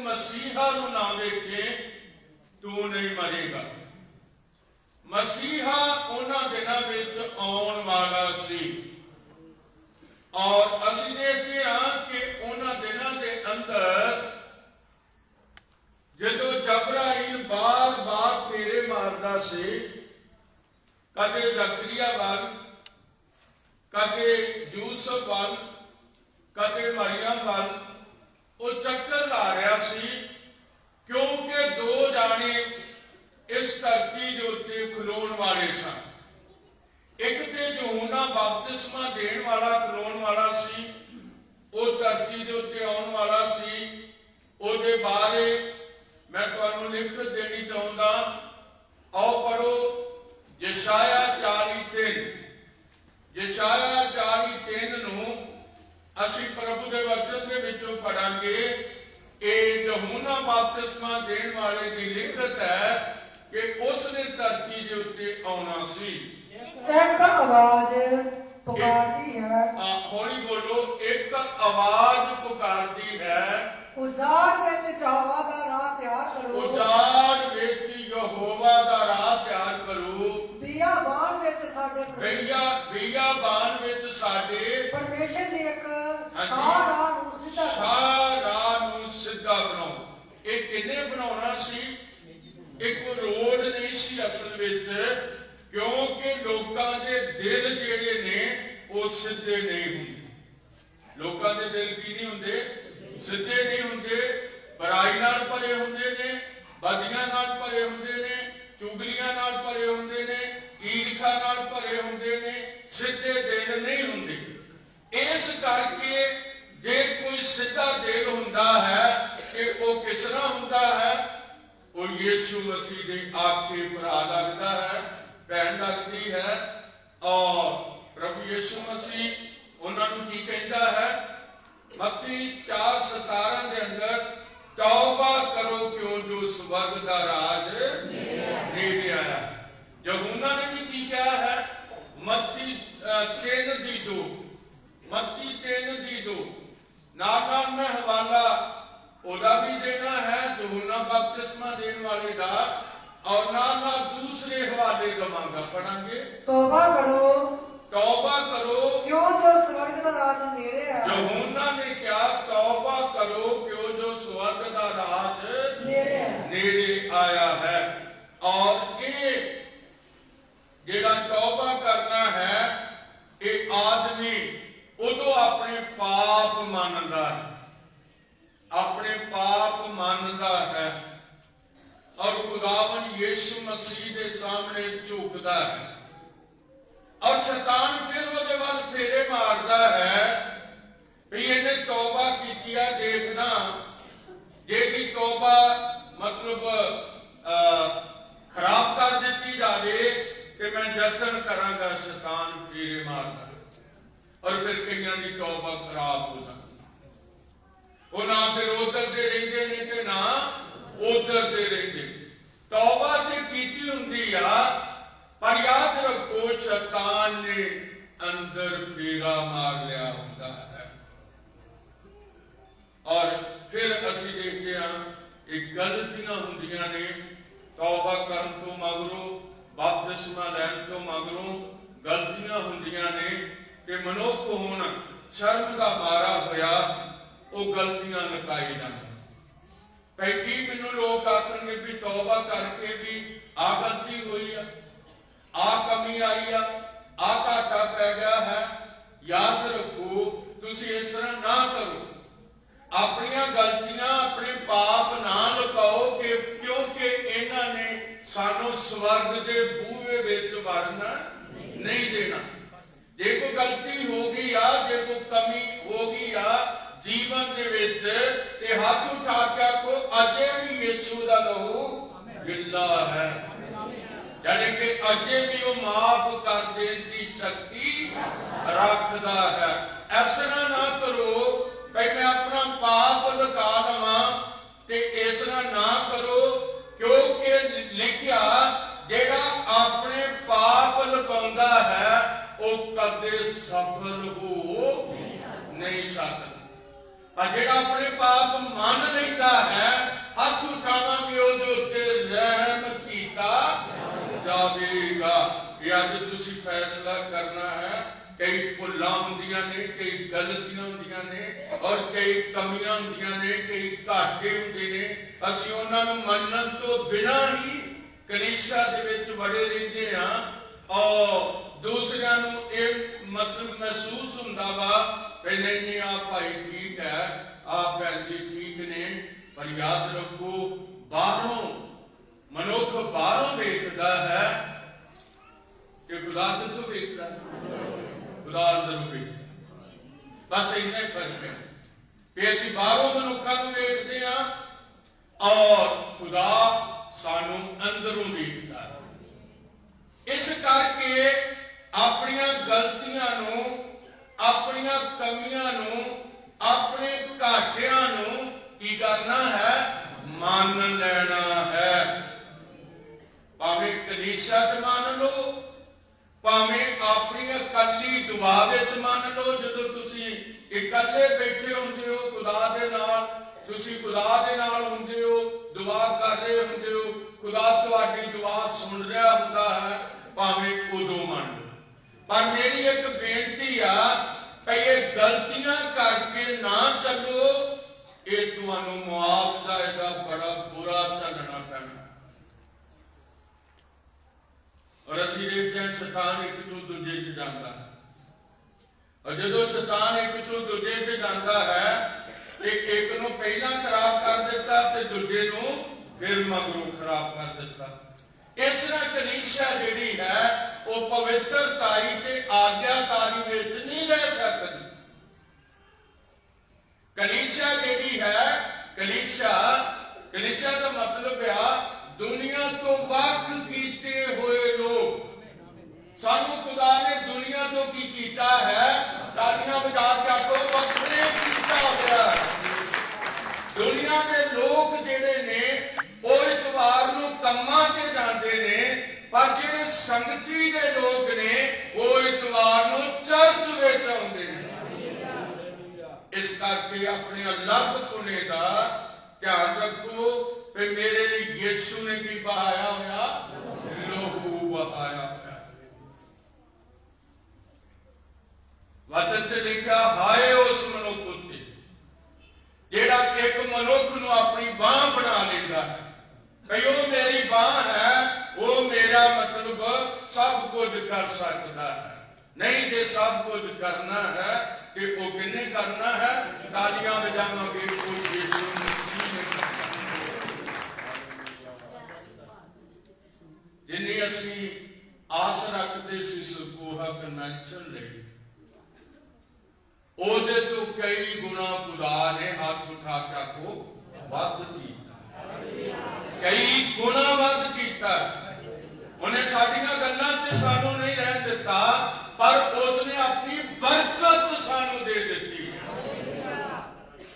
मसीहा नूं ना वेखे तू नहीं मरेगा। मसीहा उन्हां दिनां विच आउण वाला सी और असीं देखते हां कि उन्हां दिनां दे अंदर जदों जबराइल बार बार फेरे मारदा सी, कदे जकरिया वाल, कदे यूसुफ वाल, कदे मरियम वाल, वो चक्कर ला रहा सी, क्योंकि दो जाने इस धरती के उत्ते खलोण वाले सन। एक ते यूहन्ना बपतिस्मा देण वाला खलोण वाला सी, वो धरती के उत्ते आउण वाला सी। उहदे बारे मैं तुहानूं लिख देनी चाहुंदा। आओ पढ़ो यशाया 4:3। यशाया 4:3 नूं असीं प्रभु दे वचन दे विचों पढ़ांगे। ये यूहन्ना बपतिस्मा देण वाले की लिखत है कि उसने धरती के उत्ते आउणा सी। एक आवाज पुकारती है, हौली बोलो, एक आवाज पुकारती है, उजाड़ विच यहोवा दा राह तैयार करो, उजाड़ विच यहोवा दा राह तैयार करो, बियाबान विच साडे बियाबान विच साडे परमेश्वर ने एक राह नूं सिद्धा बनाओ। ये किने बनाउणा सी? एक रोड नहीं सी असल विच, क्योंकि लोकां दे दिल जिहड़े ने वो सीधे नहीं हुंदे। लोकां दे दिल की नहीं हुंदे? सीधे नहीं हुंदे। बुराई नाल भरे हुंदे ने, बदियां नाल भरे हुंदे ने, चुगलियां नाल भरे हुंदे ने, ईर्खा नाल भरे हुंदे ने, सीधे दिल नहीं हुंदे। इस करके जे कोई सीधा दिल हुंदा है कि वो किस तरह हुंदा है? वो यीशु मसीह दे आखे भरा लगदा है, भैन लगदी है। और प्रभु यीशु मसीह उन्हां नूं की कहंदा है? मत्ती 4:17 के अंदर, तौबा करो क्यों जो स्वर्ग दा राज नेड़े आया। यूहन्ना ने भी की कहा है? मत्ती 3:2, मत्ती 3:2। नाल मैं हवाला ओदा भी देना है, यूहन्ना बपतिस्मा देने वाले दा, और नाल दूसरे हवाले दवांगा। पढ़ांगे, तौबा करो क्यों जो स्वर्ग दा राज नेड़े है। यूहन्ना ने क्या? तौबा करो क्यों जो स्वर्ग दा राज नेड़े आया है। और ये जेड़ा तौबा करना है, ये आदमी उदों अपने पाप मानदा है, अपने पाप मानदा है और खुदावन यीशु मसीह के सामने झुकदा है। और शैतान फिर वो वाल फेरे मारदा है भी इन्हें तौबा की देखना, जेदी तौबा मतलब खराब कर दी जाए कि मैं जतन करांगा, शैतान फेरे मारदा और फिर कईयां दी तौबा खराब हो जाती। वो ना फिर उधर दे रहिंदे ने ते ना उधर दे रहिंदे। तौबा ते कीती हुंदी आ, पर याद रखो शैतान ने अंदर फेरा मार लिया होता है। और फिर असी देखते हैं एक गलतियां हुंदियां ने। तौबा करन तो मगरों, बपतिस्मा लैण तो मगरों गलतियां हुंदियां ने कि मनुख हुण शर्म दा मारा होया वो गलतियां लुकाई जांदा। कई मैनू लोग आखणगे भी तौबा करके भी आ गलती हुई है, आ कमी आई आ घाटा पै गया है। याद रखो, तुसी इस तरह ना करो, अपनियां गलतियां अपने पाप ना लुकाओ कि क्योंकि इन्हां ने सानू स्वर्ग दे बूहे विच वड़ना नहीं देना। जे कोई गलती हो गई आ, जे कोई कमी हो गई आ जीवन दे विच, ते हाथ उठा के आखो अजे भी यीशु दा लहू गिला है, यानी कि अजे भी वो माफ कर देने की शक्ति रखता है। ऐसा ना करो भाई मैं अपना पाप लुका लवा, ते इस तरह ना करो, क्योंकि लिखिया जेड़ा अपने पाप लुकाउंदा है वो कदे सफल हो नहीं सकता, पर जेड़ा अपने पाप मान लेता है ਇਹ ਅੱਜ ਤੁਸੀਂ ਫੈਸਲਾ ਕਰਨਾ ਹੈ। ਕਈ ਭੁੱਲਾਂ ਹੁੰਦੀਆਂ ਨੇ, ਕਈ ਗਲਤੀਆਂ ਹੁੰਦੀਆਂ ਨੇ, ਔਰ ਕਈ ਕਮੀਆਂ ਹੁੰਦੀਆਂ ਨੇ, ਕਈ ਘਾਟੇ ਹੁੰਦੇ ਨੇ। ਅਸੀਂ ਉਹਨਾਂ ਨੂੰ ਮੰਨਣ ਤੋਂ ਬਿਨਾਂ ਹੀ ਕਲੀਸਿਆ ਦੇ ਵਿੱਚ ਵੜੇ ਰਹਿੰਦੇ ਹਾਂ ਔਰ ਦੂਸਰਿਆਂ ਨੂੰ ਇਹ ਮਤਲਬ ਮਹਿਸੂਸ ਹੁੰਦਾ ਵਾ ਕਿ ਨਹੀਂ ਆ ਭਾਈ ਠੀਕ ਹੈ, ਆ ਭੈਣ ਜੀ ਠੀਕ ਨੇ। ਪਰ ਯਾਦ ਰੱਖੋ, ਬਾਹਰੋਂ ਮਨੁੱਖ ਬਾਹਰੋਂ ਵੇਖਦਾ ਹੈ ਕਿ ਖੁਦਾ ਕਿੱਥੋਂ ਵੇਖਦਾ ਹੈ? ਖੁਦਾ ਅੰਦਰੋਂ ਵੇਖਦਾ। ਬਸ ਇੰਨਾ ਹੀ ਫਰਕ ਹੈ ਕਿ ਅਸੀਂ ਬਾਹਰੋਂ ਮਨੁੱਖਾਂ ਨੂੰ ਵੇਖਦੇ ਹਾਂ ਔਰ ਖੁਦਾ ਸਾਨੂੰ ਅੰਦਰੋਂ ਵੇਖਦਾ ਹੈ। ਇਸ ਕਰਕੇ ਆਪਣੀਆਂ ਗਲਤੀਆਂ ਨੂੰ, ਆਪਣੀਆਂ ਕਮੀਆਂ ਨੂੰ, ਆਪਣੇ ਘਾਟਿਆਂ ਨੂੰ ਕੀ ਕਰਨਾ ਹੈ? ਮੰਨ ਲੈਣਾ ਹੈ। ਭਾਵੇਂ ਕਲੀਸਿਆ ਚ ਮੰਨ ਲਓ, ਭਾਵੇਂ ਆਪਣੀ ਇਕੱਲੀ ਦੁਆ ਵਿੱਚ ਮੰਨ ਲਓ। ਜਦੋਂ ਤੁਸੀਂ ਇਕੱਲੇ ਬੈਠੇ ਹੁੰਦੇ ਹੋ ਖੁਦਾ ਦੇ ਨਾਲ, ਤੁਸੀਂ ਖੁਦਾ ਦੇ ਨਾਲ ਹੁੰਦੇ ਹੋ, ਦੁਆ ਕਰ ਰਹੇ ਹੁੰਦੇ ਹੋ, ਖੁਦਾ ਤੁਹਾਡੀ ਦੁਆ ਸੁਣ ਰਿਹਾ ਹੁੰਦਾ ਹੈ, ਭਾਵੇਂ ਉਦੋਂ ਮੰਨ ਲਓ। ਪਰ ਮੇਰੀ ਇੱਕ ਬੇਨਤੀ ਆ ਕਿ ਇਹ ਗਲਤੀਆਂ ਕਰਕੇ ਨਾ ਚੱਲੋ, ਇਹ ਤੁਹਾਨੂੰ ਮੁਆਵਜ਼ਾ ਇਹਦਾ ਬੜਾ ਬੁਰਾ ਝੱਲਣਾ ਪੈਣਾ। ਔਰ ਅਸੀਂ ਦੇਖਦੇ ਹਾਂ ਸ਼ੈਤਾਨ ਇੱਕ ਤੋਂ ਦੂਜੇ ਚ ਜਾਂਦਾ ਹੈ, ਔਰ ਜਦੋਂ ਸ਼ੈਤਾਨ ਇੱਕ ਤੋਂ ਦੂਜੇ ਚ ਜਾਂਦਾ ਹੈ ਤੇ ਇੱਕ ਨੂੰ ਪਹਿਲਾਂ ਖਰਾਬ ਕਰ ਦਿੱਤਾ ਤੇ ਦੂਜੇ ਨੂੰ ਫਿਰ ਮਗਰੋਂ ਖਰਾਬ ਕਰ ਦਿੱਤਾ। ਇਸ ਤਰ੍ਹਾਂ ਕਲੀਸਿਆ ਜਿਹੜੀ ਹੈ ਉਹ ਪਵਿੱਤਰਤਾਈ ਤੇ ਆਗਿਆਕਾਰੀ ਵਿੱਚ ਨਹੀਂ ਰਹਿ ਸਕਦੀ। ਕਲੀਸਿਆ ਜਿਹੜੀ ਹੈ, ਕਲੀਸਿਆ ਦਾ ਮਤਲਬ ਆ ਦੁਨੀਆ ਤੋਂ ਵੱਖ ਕੀਤੇ ਹੋਏ ਲੋਕ। ਸਾਨੂੰ ਖੁਦਾ ਨੇ ਦੁਨੀਆ ਤੋਂ ਕੀ ਕੀਤਾ ਹੈ? ਤਾਲੀਆਂ ਵਜਾ ਕੇ ਆਖੋ, ਵੱਖਰੇ ਕੀਤਾ ਹੋਇਆ। ਦੁਨੀਆ ਦੇ ਲੋਕ ਜਿਹੜੇ ਨੇ ਉਹ ਇਤਵਾਰ ਨੂੰ ਕੰਮਾਂ 'ਚ ਜਾਂਦੇ ਨੇ, ਪਰ ਜਿਹੜੇ ਸੰਗਤੀ ਦੇ ਲੋਕ ਨੇ ਉਹ ਇਤਵਾਰ ਨੂੰ ਚਰਚ ਵਿੱਚ ਆਉਂਦੇ ਨੇ। ਇਸ ਕਰਕੇ ਆਪਣੇ ਅਲੱਗ ਪੁਣੇ ਦਾ ਧਿਆਨ ਰੱਖੋ ਕਿ ਮੇਰੇ ਲਈ ਯਿਸੂ ਨੇ ਕੀ ਬਹਾਇਆ ਹੋਇਆ? ਲਹੂ ਬਹਾਇਆ ਹੋਇਆ। ਵਚਨ ਤੇ ਲਿਖਿਆ, ਹਾਏ ਉਸ ਮਨੁੱਖ ਉੱਤੇ ਜਿਹੜਾ ਇੱਕ ਮਨੁੱਖ ਨੂੰ ਆਪਣੀ ਬਾਹ ਬਣਾ ਲੈਂਦਾ ਹੈ। ਕਈ ਉਹ ਮੇਰੀ ਬਾਹ ਹੈ, ਉਹ ਮੇਰਾ ਮਤਲਬ ਸਭ ਕੁਝ ਕਰ ਸਕਦਾ ਹੈ। ਨਹੀਂ, ਜੇ ਸਭ ਕੁਝ ਕਰਨਾ ਹੈ ਕਿ ਉਹ ਕਿੰਨੇ ਕਰਨਾ ਹੈ? ਤਾਲੀਆਂ ਵਜਾਵਾਂਗੇ, ਕੋਈ ਯਿਸੂ ਮਸੀਹ ਨੇ ਜਿੰਨੀ ਅਸੀਂ ਆਸ ਰੱਖਦੇ ਸੀ ਸਕੂਹਾ ਕਨੈਕਸ਼ਨ ਲਈ, ਉਹਦੇ ਤੋਂ ਕਈ ਗੁਣਾ ਖੁਦਾ ਨੇ ਹੱਥ ਉਠਾ ਕੇ ਆਖੋ ਵੱਧ ਕੀਤਾ, ਕਈ ਗੁਣਾ ਵੱਧ ਕੀਤਾ। ਉਹਨੇ ਸਾਡੀਆਂ ਗੱਲਾਂ ਤੇ ਸਾਨੂੰ ਨਹੀਂ ਰਹਿਣ ਦਿੱਤਾ, ਪਰ ਉਸਨੇ ਆਪਣੀ ਬਰਕਤ ਸਾਨੂੰ ਦੇ ਦਿੱਤੀ।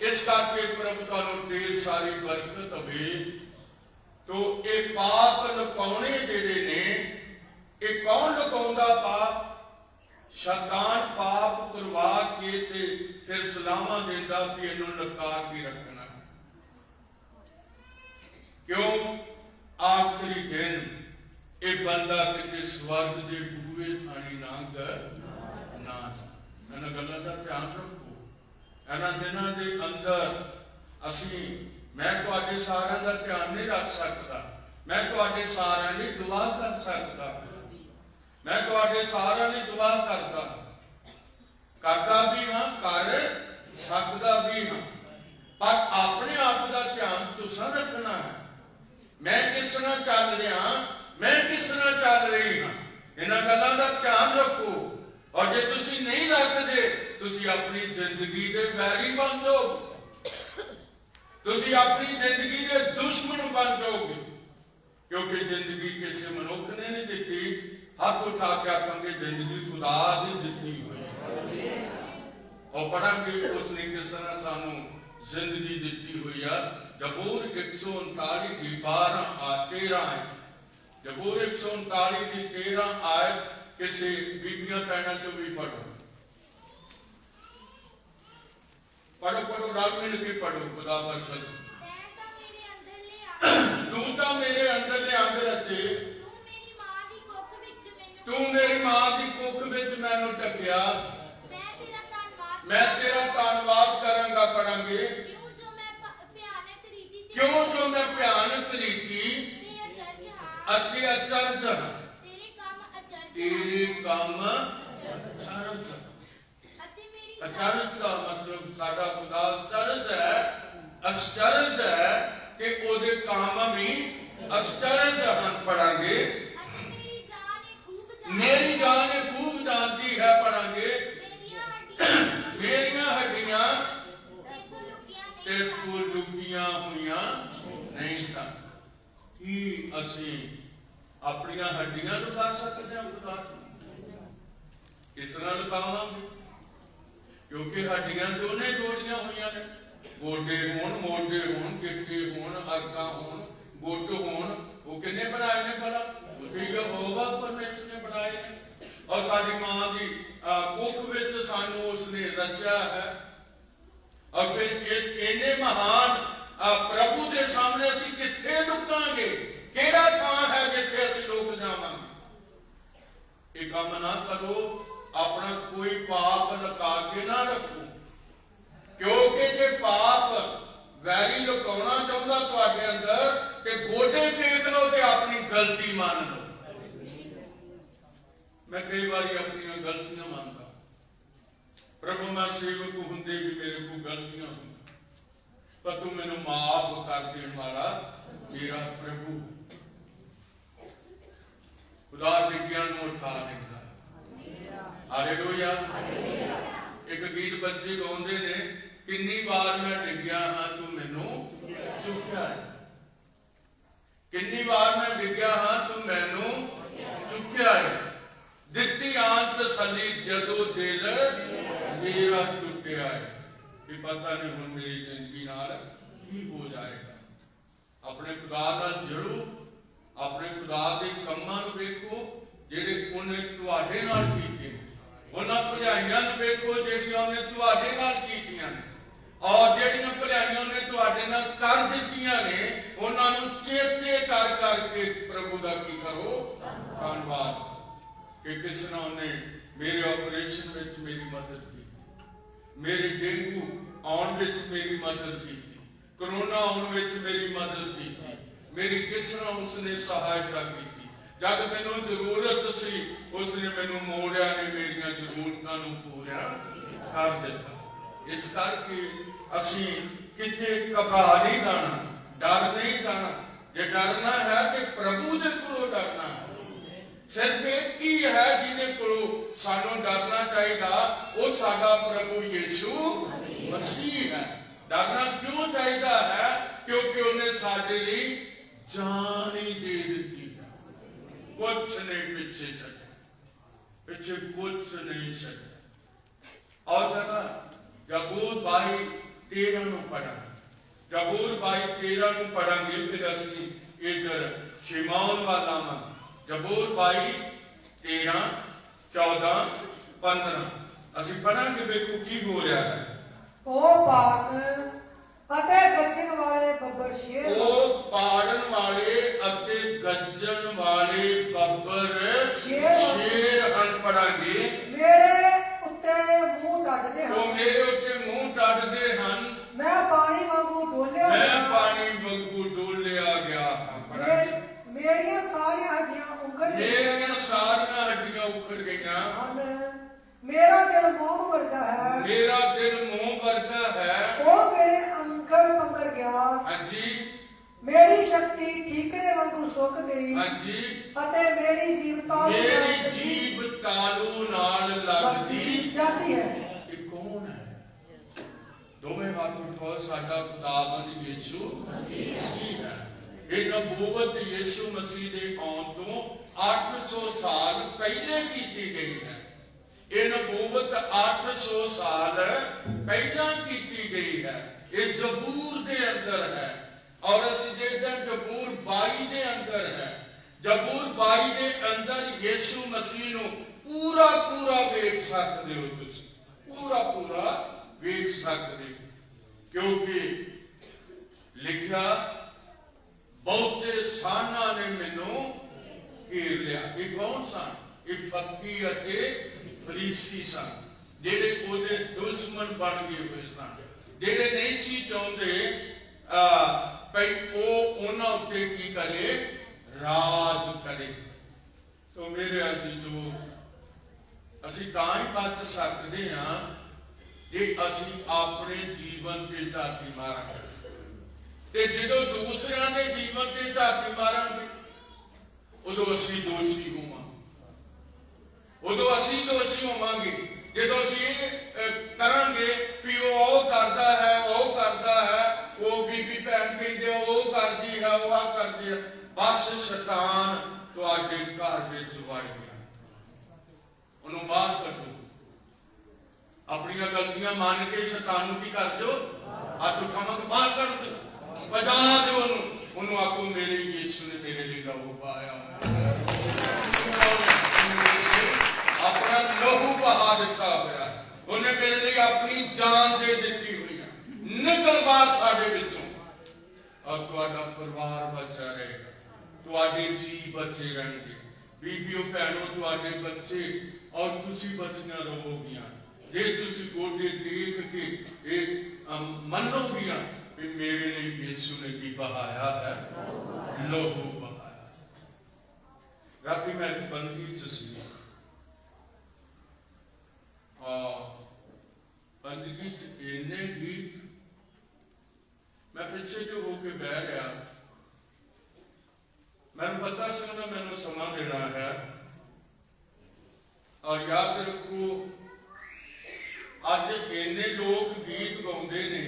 ਇਸ ਕਰਕੇ ਪ੍ਰਭੂ ਤੁਹਾਨੂੰ ਢੇਰ ਸਾਰੀ ਬਰਕਤ ਹੋਵੇ। ਤੋ ਇਹ ਪਾਪ ਲੁਕਾਉਣੇ ਜਿਹੜੇ ਨੇ, ਇਹ ਕੌਣ ਲੁਕਾਉਂਦਾ ਪਾਪ? ਸ਼ੈਤਾਨ ਪਾਪ ਕਰਵਾ ਕੇ ਤੇ ਫਿਰ ਸਲਾਮਾਂ ਦਿੰਦਾ ਵੀ ਇਹਨੂੰ ਲੁਕਾ ਕੇ ਰੱਖਣਾ। ਕਿਉਂ? ਆਖਰੀ ਦਿਨ ਇਹ ਬੰਦਾ ਕਿਤੇ ਸਵਰਗ ਦੇ ਬੂਹੇ ਥਾਣੀ ਨਾ ਇਹਨਾਂ ਗੱਲਾਂ ਦਾ ਧਿਆਨ ਰੱਖੋ। ਇਹਨਾਂ ਦਿਨਾਂ ਦੇ ਅੰਦਰ ਮੈਂ ਤੁਹਾਡੇ ਸਾਰਿਆਂ ਦਾ ਧਿਆਨ ਨਹੀਂ ਰੱਖ ਸਕਦਾ, ਮੈਂ ਤੁਹਾਡੇ ਸਾਰਿਆਂ ਲਈ ਦੁਆ ਕਰ ਸਕਦਾ, ਮੈਂ ਤੁਹਾਡੇ ਸਾਰਿਆਂ ਲਈ ਦੁਆ ਕਰਦਾ ਵੀ ਹਾਂ, ਕਰ ਸਕਦਾ ਵੀ ਹਾਂ। ਪਰ ਆਪਣੇ ਆਪ ਦਾ ਧਿਆਨ ਤੁਸੀਂ ਰੱਖਣਾ ਹੈ। ਮੈਂ ਕਿਸ ਤਰ੍ਹਾਂ ਚੱਲ ਰਿਹਾ, ਮੈਂ ਕਿਸ ਤਰ੍ਹਾਂ ਚੱਲ ਰਹੀ ਹਾਂ, ਇਹਨਾਂ ਗੱਲਾਂ ਦਾ ਧਿਆਨ ਰੱਖੋ। ਔਰ ਜੇ ਤੁਸੀਂ ਨਹੀਂ ਰੱਖਦੇ, ਤੁਸੀਂ ਆਪਣੀ ਜ਼ਿੰਦਗੀ ਦੇ ਵੈਰੀ ਬਣ ਜਾਓਗੇ, ਤੁਸੀਂ ਆਪਣੀ ਜ਼ਿੰਦਗੀ ਦੇ ਦੁਸ਼ਮਣ ਬਣ ਜਾਓਗੇ। ਕਿਉਂਕਿ ਜ਼ਿੰਦਗੀ ਕਿਸੇ ਮਨੁੱਖ ਨੇ ਨਹੀਂ ਦਿੱਤੀ। ਹੱਥ ਉਠਾ ਕੇ ਆਖਾਂਗੇ ਜ਼ਿੰਦਗੀ ਖੁਦਾ ਦੀ ਦਿੱਤੀ ਹੋਈ। ਉਹ ਪੜਾਂਗੇ ਉਸਨੇ ਕਿਸ ਤਰ੍ਹਾਂ ਸਾਨੂੰ ਜ਼ਿੰਦਗੀ ਦਿੱਤੀ ਹੋਈ ਆ। ਜ਼ਬੂਰ 139 ਦੀ 12-13 ਹੈ। ਜ਼ਬੂਰ 139 ਦੀ 13 ਆਇਤ ਕਿਸੇ ਬੀਬੀਆਂ ਭੈਣਾਂ ਤੋਂ ਵੀ ਪੜੋ ਰਲ ਮਿਲ ਕੇ ਪੜੋ। ਖੁਦਾ ਬਰਕਤ। ਤੂੰ ਤਾਂ ਮੇਰੇ ਅੰਦਰਲੇ ਅੰਗ ਰਚੇ, ਤੂੰ ਮੇਰੀ ਮਾਂ ਦੀ ਕੁੱਖ ਵਿੱਚ ਮੈਨੂੰ ਢੱਕਿਆ। ਮੈਂ ਤੇਰਾ ਧੰਨਵਾਦ ਕਰਾਂਗਾ ਕਰਾਂਗੇ ਕਿਉਂ ਜੋ ਮੈਂ ਭਿਆਨਕ ਰੀਤੀ ਅਤੇ ਅਚਰਜ ਤੇਰੇ ਕੰਮ ਅਚਰਜ। ਅਚਰਜ ਦਾ ਮਤਲਬ ਸਾਡਾ ਖੁਦਾ ਅਚਰਜ ਹੈ, ਅਚਰਜ ਹੈ ਕਿ ਉਹਦੇ ਕੰਮ ਵੀ ਅਚਰਜ ਹਨ। ਪੜਾਂਗੇ ਮੇਰੀ ਜਾਨ ਨੇ ਖੂਬ ਜਾਣਦੀ ਹੈ। ਪੜਾਂਗੇ ਮੇਰੀਆਂ ਹੱਡੀਆਂ ਤੇ ਤੂੰ ਲੁਕੀਆਂ ਹੋਈਆਂ ਨਹੀਂ ਸਨ। ਕੀ ਅਸੀਂ ਆਪਣੀਆਂ ਹੱਡੀਆਂ ਨੂੰ ਕਰ ਸਕਦੇ ਹਾਂ? ਕਿਸ ਤਰ੍ਹਾਂ ਲੁਕਾਵਾਂਗੇ? ਕਿਉਂਕਿ ਹੱਡੀਆਂ ਤੇ ਉਹਨੇ ਜੋੜੀਆਂ ਹੋਈਆਂ ਨੇ। ਗੋਡੇ ਹੋਣ, ਮੋਢੇ ਹੋਣ, ਗਿੱਟੇ ਹੋਣ, ਅਰਕਾਂ ਹੋਣ, ਗੁੱਟ ਹੋਣ, ਉਹ ਕਿੰਨੇ ਬਣਾਏ ਨੇ ਭਲਾ? ਠੀਕ ਹੋਗਾ ਪਰਮੇਸ਼ਰ ਨੇ ਬਣਾਏ ਨੇ। ਔਰ ਸਾਡੀ ਮਾਂ ਦੀ ਕੁੱਖ ਵਿੱਚ ਸਾਨੂੰ ਉਸਨੇ ਰਚਿਆ ਹੈ। ਔਰ ਫਿਰ ਇੰਨੇ ਮਹਾਨ ਪ੍ਰਭੂ ਦੇ ਸਾਹਮਣੇ ਅਸੀਂ ਕਿੱਥੇ ਲੁਕਾਂਗੇ? ਕਿਹੜਾ ਥਾਂ ਹੈ ਜਿੱਥੇ ਅਸੀਂ ਲੁਕ ਜਾਵਾਂਗੇ? ਇਹ ਕੰਮ ਨਾ ਕਰੋ, ਆਪਣਾ ਕੋਈ ਪਾਪ ਲੁਕਾ ਕੇ ਨਾ ਰੱਖੋ। ਕਿਉਂਕਿ ਜੇ ਪਾਪ ਵੈਰੀ ਲੁਕਾਉਣਾ ਚਾਹੁੰਦਾ ਤੁਹਾਡੇ ਅੰਦਰ ਤੇ ਗੋਡੇ ਟੇਕ ਲਓ ਤੇ ਆਪਣੀ ਗਲਤੀ ਮੰਨ ਲਓ। ਮੈਂ ਕਈ ਵਾਰੀ ਆਪਣੀਆਂ ਗਲਤੀਆਂ ਮੰਨਦਾ। ਪ੍ਰਭੂ ਮੈਂ ਸੇਵਕ ਹੁੰਦੇ ਵੀ ਮੇਰੇ ਕੋਲ ਗਲਤੀਆਂ ਹੁੰਦੀਆਂ, ਪਰ ਤੂੰ ਮੈਨੂੰ ਮਾਫ ਕਰ ਦੇਣ ਵਾਲਾ ਮੇਰਾ ਪ੍ਰਭੂ। ਖੁਦਾ ਡਿੱਗਿਆਂ ਨੂੰ ਉਠਾ ਦਿੰਦਾ। ਹਾਲੇਲੂਇਆ। ਇੱਕ ਗੀਤ ਬੱਚੇ ਗਾਉਂਦੇ ਨੇ, ਕਿੰਨੀ ਵਾਰ ਮੈਂ ਡਿੱਗਿਆ ਹਾਂ ਤੂੰ ਮੈਨੂੰ ਚੁੱਕਿਆ ਹੈ। ਕਿੰਨੀ ਵਾਰ ਮੈਂ ਡਿੱਗਿਆ ਹਾਂ ਤੂੰ ਮੈਨੂੰ ਚੁੱਕਿਆ ਹੈ। ਦਿੱਤੀ ਆਨ ਤਸੱਲੀ ਜਦੋਂ ਦਿਲ ਮੇਰਾ ਟੁੱਟਿਆ ਹੈ। ਕਿ ਪਤਾ ਨਹੀਂ ਹੁਣ ਮੇਰੀ ਜ਼ਿੰਦਗੀ ਨਾਲ ਕੀ ਹੋ ਜਾਏਗਾ। ਆਪਣੇ ਖੁਦਾ ਨਾਲ ਜੁੜੋ, ਆਪਣੇ ਖੁਦਾ ਦੇ ਕੰਮਾਂ ਨੂੰ ਵੇਖੋ ਜਿਹੜੇ ਉਹਨੇ ਤੁਹਾਡੇ ਨਾਲ ਕੀਤੇ। ਉਹਨਾਂ ਭਲਾਈਆਂ ਨੂੰ ਵੇਖੋ ਜਿਹੜੀਆਂ ਉਹਨੇ ਤੁਹਾਡੇ ਨਾਲ ਕੀਤੀਆਂ ਨੇ। ਔਰ ਜਿਹੜੀਆਂ ਭਲਾਈਆਂ ਉਹਨੇ ਤੁਹਾਡੇ ਨਾਲ ਕਰ ਦਿੱਤੀਆਂ ਨੇ, ਉਹਨਾਂ ਨੂੰ ਚੇਤੇ ਕਰ ਕਰਕੇ ਪ੍ਰਭੂ ਦਾ ਕੀ ਕਰੋ? ਧੰਨਵਾਦ। ਕਿ ਕਿਸ ਤਰ੍ਹਾਂ ਉਹਨੇ ਮੇਰੇ ਆਪਰੇਸ਼ਨ ਵਿੱਚ ਮੇਰੀ ਮਦਦ ਕੀਤੀ, ਮੇਰੇ ਡੇਂਗੂ ਆਉਣ ਵਿੱਚ ਮੇਰੀ ਮਦਦ ਕੀਤੀ, ਕਰੋਨਾ ਆਉਣ ਵਿੱਚ ਮੇਰੀ ਮਦਦ ਕੀਤੀ, ਮੇਰੀ ਕਿਸ ਤਰ੍ਹਾਂ ਉਸਨੇ ਸਹਾਇਤਾ ਕੀਤੀ। ਜਦ ਮੈਨੂੰ ਜ਼ਰੂਰਤ ਸੀ ਉਸਨੇ ਮੈਨੂੰ ਮੋੜਿਆ ਨੇ, ਮੇਰੀਆਂ ਜ਼ਰੂਰਤਾਂ ਨੂੰ ਪੂਰਾ ਕਰ ਦਿੱਤਾ। ਇਸ ਕਰਕੇ ਅਸੀਂ ਕਿਤੇ ਘਬਰਾ ਨਹੀਂ ਜਾਣਾ, ਡਰ ਨਹੀਂ ਜਾਣਾ। ਜੇ ਡਰਨਾ ਹੈ ਤੇ ਪ੍ਰਭੂ ਦੇ ਕੋਲੋਂ ਡਰਨਾ ਹੈ। ਸਿਰਫ ਇੱਕ ਹੀ ਹੈ ਜਿਹਦੇ ਕੋਲੋਂ ਸਾਨੂੰ ਡਰਨਾ ਚਾਹੀਦਾ, ਉਹ ਸਾਡਾ ਪ੍ਰਭੂ ਯਿਸੂ ਮਸੀਹ ਹੈ। ਡਰਨਾ ਕਿਉਂ ਚਾਹੀਦਾ ਹੈ? ਕਿਉਂਕਿ ਉਹਨੇ ਸਾਡੇ ਲਈ ਜਾਨ ਹੀ ਦੇ ਦਿੱਤੀ। ਕੁਛ ਨਹੀਂ ਪਿੱਛੇ ਛੱਡਿਆ, ਪਿੱਛੇ ਕੁਛ ਨਹੀਂ ਛੱਡਿਆ। ਔਰ ਜਰਾ ਜ਼ਬੂਰ 22:13 ਨੂੰ ਪੜਾਂ। ਜ਼ਬੂਰ 22:13 ਨੂੰ ਪੜਾਂਗੇ, ਫਿਰ ਅਸੀਂ ਇਧਰ ਸ਼ਿਮੌਨ ਵਾਲਾ ਮਾਂ। ਜ਼ਬੂਰ 22:13, 14, 15 ਅਸੀਂ ਪੜਾਂਗੇ। ਵੇਖੋ ਕੀ ਹੋ ਰਿਹਾ ਹੈ। ਉਹ ਪਾੜਨ ਅਤੇ ਗੱਜਣ ਵਾਲੇ ਬੱਬਰ ਸ਼ੇਰ, ਉਹ ਪਾੜਨ ਵਾਲੇ ਅਤੇ ਗੱਜਣ ਵਾਲੇ ਬੱਬਰ ਸ਼ੇਰ ਹਨ। ਪੜਾਂਗੇ ਮੇਰੇ ਉੱਤੇ ਮੂੰਹ ਟੱਟਦੇ ਹਨ। ਉਹ ਮੇਰੇ ਉੱਤੇ ਮੂੰਹ ਟੱਟਦੇ ਹਨ। ਮੈਂ ਪਾਣੀ ਵਾਂਗੂ ਡੋਲਿਆ ਗਿਆ। ਮੇਰੀਆਂ ਸਾਰੀਆਂ ਹੱਡੀਆਂ ਉਖੜ ਗਈਆਂ ਹਨ। ਮੇਰਾ ਦਿਲ ਮੋਮ ਵਰਗਾ ਹੈ। ਉਹ ਮੇਰੇ ਅੰਕੜ ਪੰਗੜ ਗਿਆ। ਹਾਂਜੀ। ਮੇਰੀ ਸ਼ਕਤੀ ਠੀਕਰੇ ਵਾਂਗੂ ਸੁੱਕ ਗਈ। ਹਾਂਜੀ। ਅਤੇ ਮੇਰੀ ਜੀਭ ਤਾਲੂ ਨਾਲ ਲੱਗਦੀ ਜਾਂਦੀ ਹੈ। ਇਹ ਕੌਣ ਹੈ? ਦੋਵੇਂ ਹੱਥ ਉਠਾਓ। ਸਾਡਾ ਖੁਦਾਵੰਦ ਯਿਸੂ ਮਸੀਹ ਹੈ। ਇਹ ਨਬੂਵਤ ਯਿਸੂ ਮਸੀਹ ਦੇ ਆਉਣ ਤੋਂ 800 ਸਾਲ ਪਹਿਲੇ ਕੀਤੀ ਗਈ ਹੈ। ਇਹ ਨਬੂਵਤ 800 ਸਾਲ ਪਹਿਲਾਂ ਕੀਤੀ ਗਈ ਹੈ। ਇਹ ਜ਼ਬੂਰ ਦੇ ਅੰਦਰ ਹੈ। ਔਰ ਅਸੀਂ ਦੇਖਦੇ ਹਾਂ ਜ਼ਬੂਰ 22 ਦੇ ਅੰਦਰ ਹੈ। ਜ਼ਬੂਰ 22 ਦੇ ਅੰਦਰ ਯਿਸੂ ਮਸੀਹ ਨੂੰ ਪੂਰਾ ਵੇਖ ਸਕਦੇ ਹੋ। ਤੁਸੀਂ ਪੂਰਾ ਵੇਖ ਸਕਦੇ ਹੋ, ਕਿਉਂਕਿ ਲਿਖਿਆ ਬਹੁਤੇ ਸਾਨਾਂ ਨੇ ਮੈਨੂੰ ਘੇਰ ਲਿਆ। ਇਹ ਕੌਣ ਸਨ? ਇਹ ਫੱਕੀ ਅਤੇ ਫਰੀਸੀ ਸਨ, ਜਿਹੜੇ ਉਹਦੇ ਦੁਸ਼ਮਣ ਬਣ ਗਏ ਹੋਏ ਸਨ, ਜਿਹੜੇ ਨਹੀਂ ਸੀ ਚਾਹੁੰਦੇ ਭਈ ਉਹ ਉਹਨਾਂ ਉੱਤੇ ਕੀ ਕਰੇ, ਰਾਜ ਕਰੇ। ਸੋ ਮੇਰੇ ਅਸੀਂ ਤਾਂ ਹੀ ਬਚ ਸਕਦੇ ਹਾਂ ਜੇ ਅਸੀਂ ਆਪਣੇ ਜੀਵਨ ਤੇ ਝਾਤੀ ਮਾਰਾਂਗੇ, ਤੇ ਜਦੋਂ ਦੂਸਰਿਆਂ ਦੇ ਜੀਵਨ ਤੇ ਝਾਤੀ ਮਾਰਾਂਗੇ ਉਦੋਂ ਅਸੀਂ ਦੋਸ਼ੀ ਹੋਵਾਂਗੇ, ਉਦੋਂ ਅਸੀਂ ਦੋਸ਼ੀ ਹੋਵਾਂਗੇ। ਜਦੋਂ ਅਸੀਂ ਕਰਾਂਗੇ ਵੀ ਉਹ ਕਰਦਾ ਹੈ, ਉਹ ਕਰਦਾ ਹੈ, ਉਹ ਬੀਬੀ ਭੈਣ ਕਹਿੰਦੇ ਉਹ ਕਰਦੀ ਹੈ, ਉਹ ਆ ਕਰਦੀ ਹੈ, ਬਸ ਸ਼ੈਤਾਨ ਤੁਹਾਡੇ ਘਰ ਵਿੱਚ ਵੜ ਗਿਆ, ਉਹਨੂੰ ਬਾਹਰ ਕੱਢੋ। ਆਪਣੀਆਂ ਗਲਤੀਆਂ ਮੰਨ ਕੇ ਸ਼ੈਤਾਨ ਨੂੰ ਕੀ ਕਰ ਦਿਓ, ਹੱਥ ਉਠਾਵਾਂਗੇ ਬਾਹਰ ਕੱਢ ਦਿਓ, ਵਜਾ ਦਿਓ ਉਹਨੂੰ ਆਖੋ ਮੇਰੇ ਯੀਸ਼ੂ ਨੇ ਤੇਰੇ ਲਈ ਲਹੂ ਪਾਇਆ, ਆਪਣਾ ਲਹੂ ਬਹਾ ਦਿੱਤਾ ਹੋਇਆ, ਉਹਨੇ ਮੇਰੇ ਲਈ ਆਪਣੀ ਜਾਨ ਦੇ ਦਿੱਤੀ ਹੋਈ ਹੈ। ਨਿਕਲ ਬਾਹਰ ਸਾਡੇ ਵਿੱਚੋਂ, ਔਰ ਤੁਹਾਡਾ ਪਰਿਵਾਰ ਬਚਿਆ ਰਹੇਗਾ, ਤੁਹਾਡੇ ਜੀ ਬਚੇ ਰਹਿਣਗੇ। ਬੀਬੀਓ ਭੈਣੋ, ਤੁਹਾਡੇ ਬੱਚੇ ਔਰ ਤੁਸੀਂ ਬਚੀਆਂ ਰਹੋਗੀਆਂ ਜੇ ਤੁਸੀਂ ਗੋਡੇ ਟੇਕ ਕੇ ਇਹ ਮੰਨੋਗੀਆਂ ਵੀ ਮੇਰੇ ਲਈ ਯਿਸੂ ਨੇ ਕੀ ਬਹਾਇਆ ਹੈ, ਲਹੂ ਬਹਾਇਆ। ਰਾਤੀ ਮੈਂ ਬੰਦਗੀ ਚ ਸੀ, ਬੰਦਗੀ ਚ ਇੰਨੇ ਗੀਤ, ਮੈਂ ਪਿੱਛੇ ਜੋ ਹੋ ਕੇ ਬਹਿ ਗਿਆ, ਮੈਨੂੰ ਪਤਾ ਸੀ ਉਹਨਾਂ ਮੈਨੂੰ ਸਮਾਂ ਦੇਣਾ ਹੈ। ਔਰ ਯਾਦ ਰੱਖੋ, ਅੱਜ ਇੰਨੇ ਲੋਕ ਗੀਤ ਗਾਉਂਦੇ ਨੇ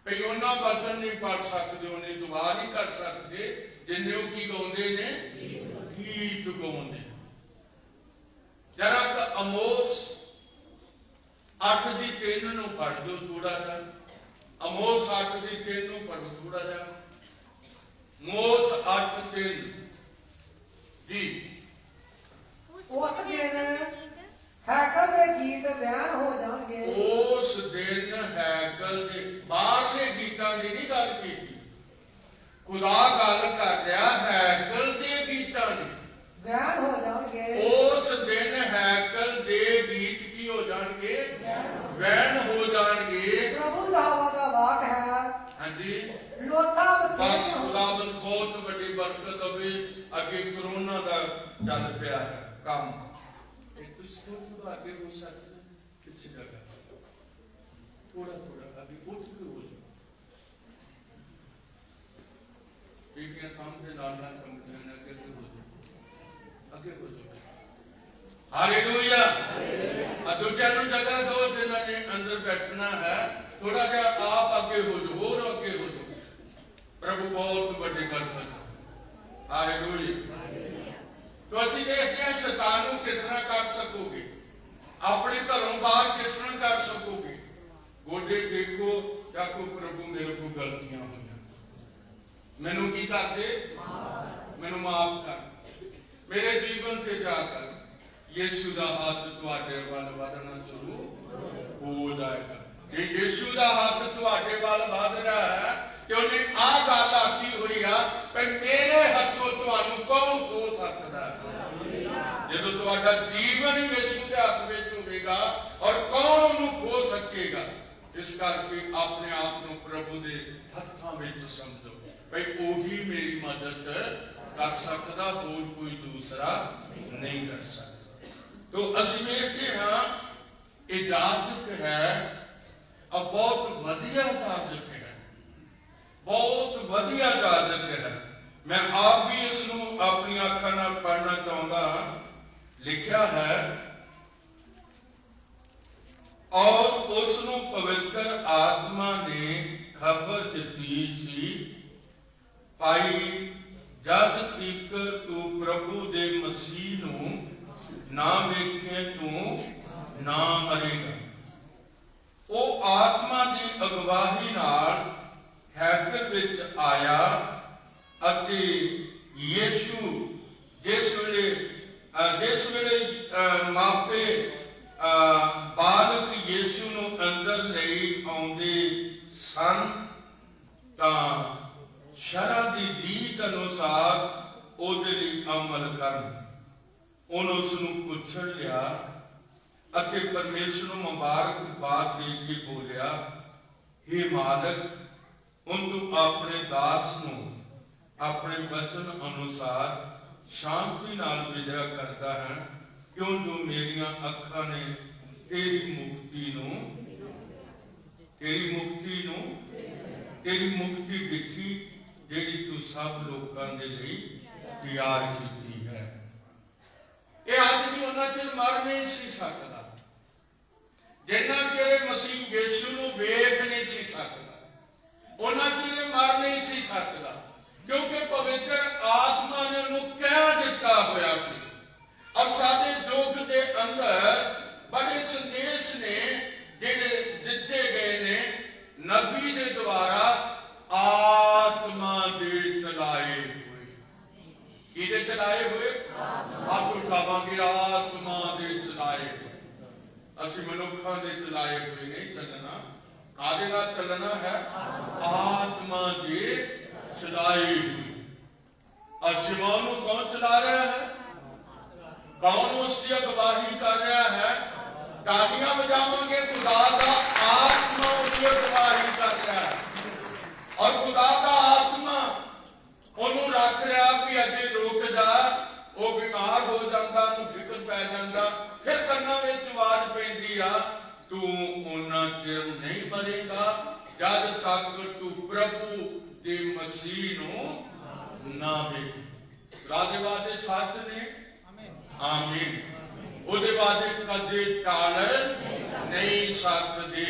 ਵੀ ਉਹਨਾਂ ਵਚਨ ਨਹੀਂ ਪੜ ਸਕਦੇ, ਉਹਨੇ ਦੁਆ ਨਹੀਂ ਕਰ ਸਕਦੇ ਜਿੰਨੇ ਉਹ ਕੀ ਗਾਉਂਦੇ ਨੇ, ਗੀਤ ਗਾਉਂਦੇ। ਜਰਾ ਕ ਅਮੋਸ 8:3 ਨੂੰ ਪੜ ਦਿਓ ਥੋੜਾ ਜਿਹਾ, ਅਮੋਸ 8:3 ਨੂੰ ਪੜੋ ਥੋੜਾ ਜਿਹਾ, ਮੋਸ 8:3 ਜੀ। ਉਸ ਦਿਨ ਹੈਕਲ ਦੇ ਗੀਤ ਬਿਆਨ ਹੋ ਜਾਣਗੇ। ਉਸ ਦਿਨ ਹੈਕਲ ਦੇ ਬਾਹਰਲੇ ਗੀਤਾਂ ਦੀ ਨਹੀਂ ਗੱਲ ਕੀਤੀ, ਖੁਦਾ ਗੱਲ ਕਰ ਰਿਹਾ ਹੈਕਲ ਦੇ ਗੀਤਾਂ ਦੀ, ਬਿਆਨ ਹੋ ਜਾਣਗੇ। ਉਸ ਦਿਨ ਹੈਕਲ ਦੇ ਗੀਤ ਕੀ ਹੋ ਜਾਣਗੇ, ਬਿਆਨ ਹੋ ਜਾਣਗੇ। ਪ੍ਰਭੂ ਦਾ ਹਵਾ ਦਾ ਵਾਕ ਹੈ। ਹਾਂਜੀ, ਲੋਥਾ ਬਸ ਖੁਦਾਵੰਦ ਬਹੁਤ ਵੱਡੀ ਬਰਕਤ ਹੋਵੇ। ਅੱਗੇ ਕਰੋਨਾ ਦਾ ਚੱਲ ਪਿਆ ਹੈ ਕੰਮ, थोड़ा आगे हो सकते, किसी जगह थोड़ा अभी उठ के हो जाओ, बीबियां काम के नाल कंपनियां आगे हो जाओ, हालेलुया। दूसरे नु जगह दो, जिन्होंने अंदर बैठना है थोड़ा जिहा आप आगे हो जाओ, और आगे हो जाओ, प्रभु बहुत बड़ी गल है। हालेलुया। तो ਅਸੀਂ ਦੇਖਦੇ ਹਾਂ ਸ਼ੈਤਾਨ ਨੂੰ ਕਿਸ ਤਰ੍ਹਾਂ ਕਰ ਸਕੋਗੇ, ਆਪਣੇ ਘਰੋਂ ਬਾਹਰ ਕਿਸ ਤਰ੍ਹਾਂ ਕਰ ਸਕੋਗੇ। ਗੋਡੇ ਟੇਕੋ, ਆਖੋ ਪ੍ਰਭੂ ਮੇਰੇ ਕੋਲ ਗਲਤੀਆਂ ਹੋਈਆਂ, ਮੈਨੂੰ ਕੀ ਕਰਦੇ, ਮੈਨੂੰ ਮਾਫ ਕਰ, ਮੇਰੇ ਜੀਵਨ ਤੇ ਜਾ ਕਰ। ਯਿਸੂ ਦਾ ਹੱਥ ਤੁਹਾਡੇ ਵੱਲ ਵਧਣਾ ਸ਼ੁਰੂ ਹੋ ਜਾਏਗਾ। ਕਿ ਯਿਸੂ ਦਾ ਹੱਥ ਤੁਹਾਡੇ ਵੱਲ ਵਧ ਰਿਹਾ ਹੈ ਤੇ ਉਹਨੇ ਆਹ ਗੱਲ ਆਖੀ ਹੋਈ ਆ ਕਿ ਮੇਰੇ ਹੱਥੋਂ ਤੁਹਾਨੂੰ ਕੌਣ ਖੋ ਸਕਦਾ ਹੈ। ਜਦੋਂ ਤੁਹਾਡਾ ਜੀਵਨ ਹੀ ਯਿਸੂ ਦੇ ਹੱਥ ਵਿੱਚ ਹੋਵੇਗਾ, ਔਰ ਕੌਣ ਉਹਨੂੰ ਖੋ ਸਕੇਗਾ। ਇਸ ਕਰਕੇ ਆਪਣੇ ਆਪ ਨੂੰ ਪ੍ਰਭੂ ਦੇ ਹੱਥਾਂ ਵਿੱਚ ਸਮਝੋ, ਭਈ ਉਹੀ ਮੇਰੀ ਮਦਦ ਕਰ ਸਕਦਾ, ਹੋਰ ਕੋਈ ਦੂਸਰਾ ਨਹੀਂ ਕਰ ਸਕਦਾ। तो ਅਸੀਂ ਵੇਖਦੇ ਹਾਂ ਇਹ ਜਾਜਕ ਹੈ, ਬਹੁਤ ਵਧੀਆ ਜਾਜਕ ਹੈ, ਬਹੁਤ ਵਧੀਆ ਜਾਜਕ ਹੈ। ਮੈਂ ਆਪ ਵੀ ਇਸ ਨੂੰ ਆਪਣੀਆਂ ਅੱਖਾਂ ਨਾਲ ਪੜ੍ਹਨਾ ਚਾਹੁੰਦਾ। ਲਿਖਿਆ ਹੈ, ਔਰ ਉਸ ਨੂੰ ਪਵਿੱਤਰ ਆਤਮਾ ਨੇ ਖਬਰ ਦਿੱਤੀ ਸੀ, ਭਾਈ ਜਦ ਤੱਕ ਤੂੰ ਪ੍ਰਭੂ ਦੇ ਮਸੀਹ ਨੂੰ ਨਾ ਵੇਖੇ ਤੂੰ ਨਾ ਮਰੇਗਾ। ਉਹ ਆਤਮਾ ਦੀ ਅਗਵਾਈ ਨਾਲ ਹੈਕਲ ਵਿੱਚ ਆਇਆ ਅਤੇ ਯਿਸੂ ਜਿਸ ਵੇਲੇ ਮਾਪੇ ਬਾਲਕ ਯਿਸੂ ਨੂੰ ਅੰਦਰ ਲਈ ਆਉਂਦੇ ਸਨ ਤਾਂ ਸ਼ਰਅ ਦੀ ਰੀਤ ਅਨੁਸਾਰ ਉਹਦੇ ਲਈ ਅਮਲ ਕਰਨ। ਉਹਨੇ ਉਸ ਨੂੰ ਪੁੱਛ ਲਿਆ ਅਤੇ ਪਰਮੇਸ਼ਰ ਨੂੰ ਮੁਬਾਰਕਬਾਦ ਦੇ ਕੇ ਬੋਲਿਆ, हे ਮਾਲਕ, ਹੁਣ ਤੂੰ ਆਪਣੇ ਦਾਸ ਨੂੰ ਆਪਣੇ ਵਚਨ ਅਨੁਸਾਰ ਸ਼ਾਂਤੀ ਨਾਲ ਵਿਦਾ ਕਰਦਾ ਹੈ, ਕਿਉਂ ਜੋ ਮੇਰੀਆਂ ਅੱਖਾਂ ਨੇ ਤੇਰੀ ਮੁਕਤੀ ਦੇਖੀ, ਜਿਹੜੀ ਤੂੰ ਸਭ ਲੋਕਾਂ ਦੇ ਲਈ ਤਿਆਰ ਕੀਤੀ ਹੈ। ਇਹ ਆਦਮੀ ਉਹਨਾਂ ਚਿਰ ਮਰ ਨਹੀਂ ਸੀ ਸਕਦਾ ਜਿੰਨਾ ਚਿਰ ਮਸੀਹ ਯਿਸੂ ਨੂੰ ਵੇਖ ਨਹੀਂ ਸੀ ਸਕਦਾ, ਉਹਨਾਂ ਚਿਰ ਮਰ ਨਹੀਂ ਸੀ ਸਕਦਾ, ਕਿਉਂਕਿ ਪਵਿੱਤਰ ਆਤਮਾ ਨੇ ਉਹਨੂੰ ਕਹਿ ਦਿੱਤਾ ਹੋਇਆ ਸੀ। ਔਰ ਸਾਡੇ ਯੁੱਗ ਦੇ ਅੰਦਰ ਬੜੇ ਸੰਦੇਸ਼ ਨੇ ਜਿਹੜੇ ਦਿੱਤੇ ਗਏ ਨੇ ਨਬੀ ਦੇ ਦੁਆਰਾ, ਆਤਮਾ ਦੇ ਚਲਾਏ ਹੋਏ। ਕਿਹਦੇ ਚਲਾਏ ਹੋਏ? ਹੱਥ ਉਠਾਵਾਂਗੇ, ਆਤਮਾ ਦੇ ਚਲਾਏ ਹੋਏ। ਅਸੀਂ ਮਨੁੱਖਾਂ ਦੇ ਚਲਾਏ ਹੋਏ ਨਹੀਂ ਚੱਲਣਾ। ਕਾਹਦੇ ਨਾਲ ਚੱਲਣਾ ਹੈ? ਆਤਮਾ ਦੇ ਚਲਾਏ ਹੋਏ। ਅਸਮਾਨ ਨੂੰ ਕੌਣ ਚਲਾ ਰਿਹਾ ਹੈ? ਕੌਣ ਉਸ ਦੀ ਅਗਵਾਈ ਕਰ ਰਿਹਾ ਹੈ? ਤਾਲੀਆਂ ਵਜਾਵਾਂਗੇ, ਖੁਦਾ ਦਾ ਆਤਮਾ ਉਸ ਦੀ ਅਗਵਾਈ ਕਰ ਰਿਹਾ ਹੈ। ਔਰ ਖੁਦਾ ਦਾ ਆਤਮਾ ਉਹਨੂੰ ਰੱਖ ਰਿਹਾ ਕਿ ਅਜੇ ਰੁਕ ਜਾ। ਉਹ ਬਿਮਾਰ ਹੋ ਜਾਂਦਾ, ਉਹਨੂੰ ਫਿਕਰ ਪੈ ਜਾਂਦਾ, ਫਿਰ ਕੰਨਾਂ ਵਿੱਚ ਆਵਾਜ਼ ਪੈਂਦੀ ਆ, ਤੂੰ ਉਹਨਾਂ ਚਿਰ ਨਹੀਂ ਮਰੇਗਾ ਜਦ ਤੱਕ ਤੂੰ ਪ੍ਰਭੂ ਦੇ ਮਸੀਹ ਨੂੰ ਨਾ ਵੇਖੇ। ਖੁਦਾ ਦੇ ਵਾਅਦੇ ਸੱਚ ਨੇ, ਆਮੀਨ। ਉਹਦੇ ਵਾਅਦੇ ਕਦੇ ਟਾਲ ਨਹੀਂ ਸਕਦੇ।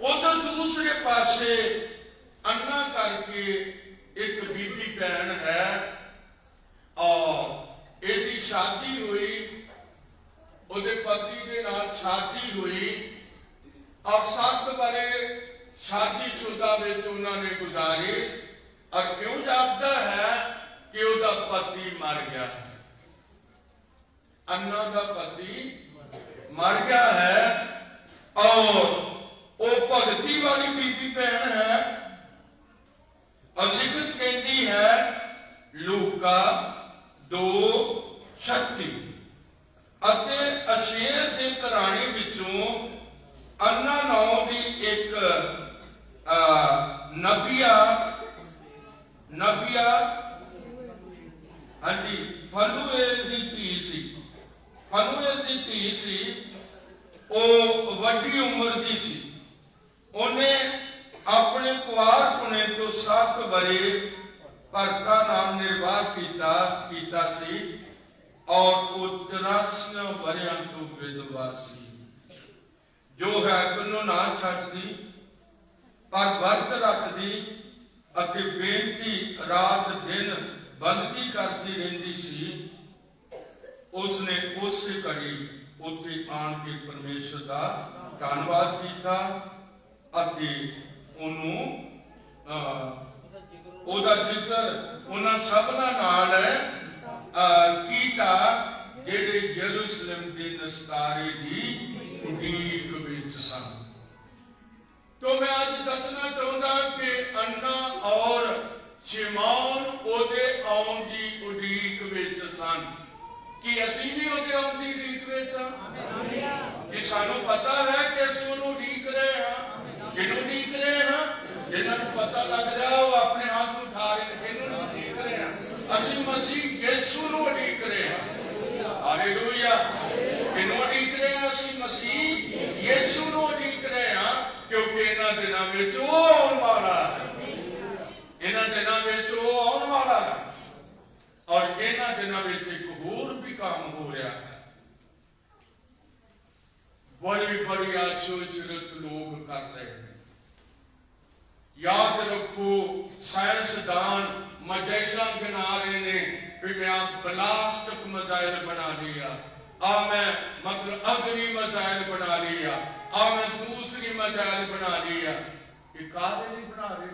ਉਧਰ ਦੂਸਰੇ ਪਾਸੇ ਅੰਨਾ ਕਰਕੇ ਇੱਕ ਬੀਬੀ ਭੈਣ ਹੈ, ਔਰ ਇਹਦੀ ਸ਼ਾਦੀ ਹੋਈ, ਉਹਦੇ ਪਤੀ ਦੇ ਨਾਲ ਸ਼ਾਦੀ ਹੋਈ, ਔਰ 7 ਵਰੇ ਸ਼ਾਦੀशुदा ਵਿੱਚ ਉਹਨਾਂ ਨੇ ਗੁਜ਼ਾਰੇ। ਔਰ ਕਿਉਂ ਜਾਪਦਾ ਹੈ ਕਿ ਉਹਦਾ ਪਤੀ ਮਰ ਗਿਆ। अन्ना का पति मर गया है, और वो भगती वाली बीबी भैन है। और लिखत कहती है लूका 2:36 ਅਤੇ ਅਸ਼ੇਰ ਦੇ ਘਰਾਣੇ ਵਿੱਚੋਂ ਅੰਨਾ ਨਾਮ ਦੀ ਇੱਕ ਨਬੀਆ ਹਾਂਜੀ ਫਨੂਏਲ ਦੀ ਧੀ ਸੀ। ਫਨੂਏਲ ਦੀ ਧੀ ਸੀ, ਉਹ ਵੱਡੀ ਉਮਰ ਦੀ ਸੀ। ਉਹਨੇ ਆਪਣੇ ਕੁਆਰਪੁਣੇ ਤੋਂ 7 ਵਰੇ ਭਰਤਾ ਨਾਮ ਨਿਰਵਾਹ ਕੀਤਾ ਸੀ, ਔਰ ਉਹ 84 ਵਰਿਆਂ ਤੋਂ ਵਿਧਵਾ ਸੀ। ਜੋ ਹੈ ਨੂੰ ਨਾ ਛੱਡਦੀ, ਪਰ ਵਰਤ ਰੱਖਦੀ ਅਤੇ ਬੇਨਤੀ ਰਾਤ ਦਿਨ ਬੰਦਗੀ ਕਰਦੀ ਰਹਿੰਦੀ ਸੀ। ਉਸਨੇ ਉਸੇ ਘੜੀ ਉੱਥੇ ਆਣ ਕੇ ਪਰਮੇਸ਼ਰ ਦਾ ਧੰਨਵਾਦ ਕੀਤਾ ਅਤੇ ਉਹਨੂੰ ਉਹਦਾ ਜ਼ਿਕਰ ਉਹਨਾਂ ਸਭਨਾਂ ਨਾਲ ਕੀਤਾ ਜਿਹੜੇ ਯਰੂਸ਼ਲਮ ਦੇ ਨਸਤਾਰੇ ਦੀ ਉਡੀਕ ਵਿੱਚ ਸਨ। तो मैं आज दसना चाहता कि अन्ना और शिमौन ओदे आउण दी उडीक विच सन। कि असीं भी ओदे आउण दी उडीक विच हां? कि सानू पता है कि असीं ओनू उडीक रहे हां। किहनू उडीक रहे हां? जिन्हां नूं पता लग रहा वो अपने हाथ उठा रहे हैं। किहनू उडीक रहे हां? असीं मसीह यीशु नूं उडीक रहे हां। हालेलुया। किहनू उडीक रहे हां? असीं मसीह यीशु नूं उडीक रहे हां, क्योंकि इन्हां दिनां विच वो आउण वाला है। इन्हां दिनां विच वो आउण वाला है, और इन्हां दिनां विच एक होर भी काम हो रहा है। बड़ी बड़ी आश्चर्यचकित लोग कर रहे हैं। याद रखो, साइंसदान मजाइला गिना रहे ने कि मैं ब्लास्टिक मजाइल बना लिया, मैं मतलब अग्नि मजाइल बना लिया, मैं दूसरी मजाइल बना लिया। ये काहे नहीं बना रहे?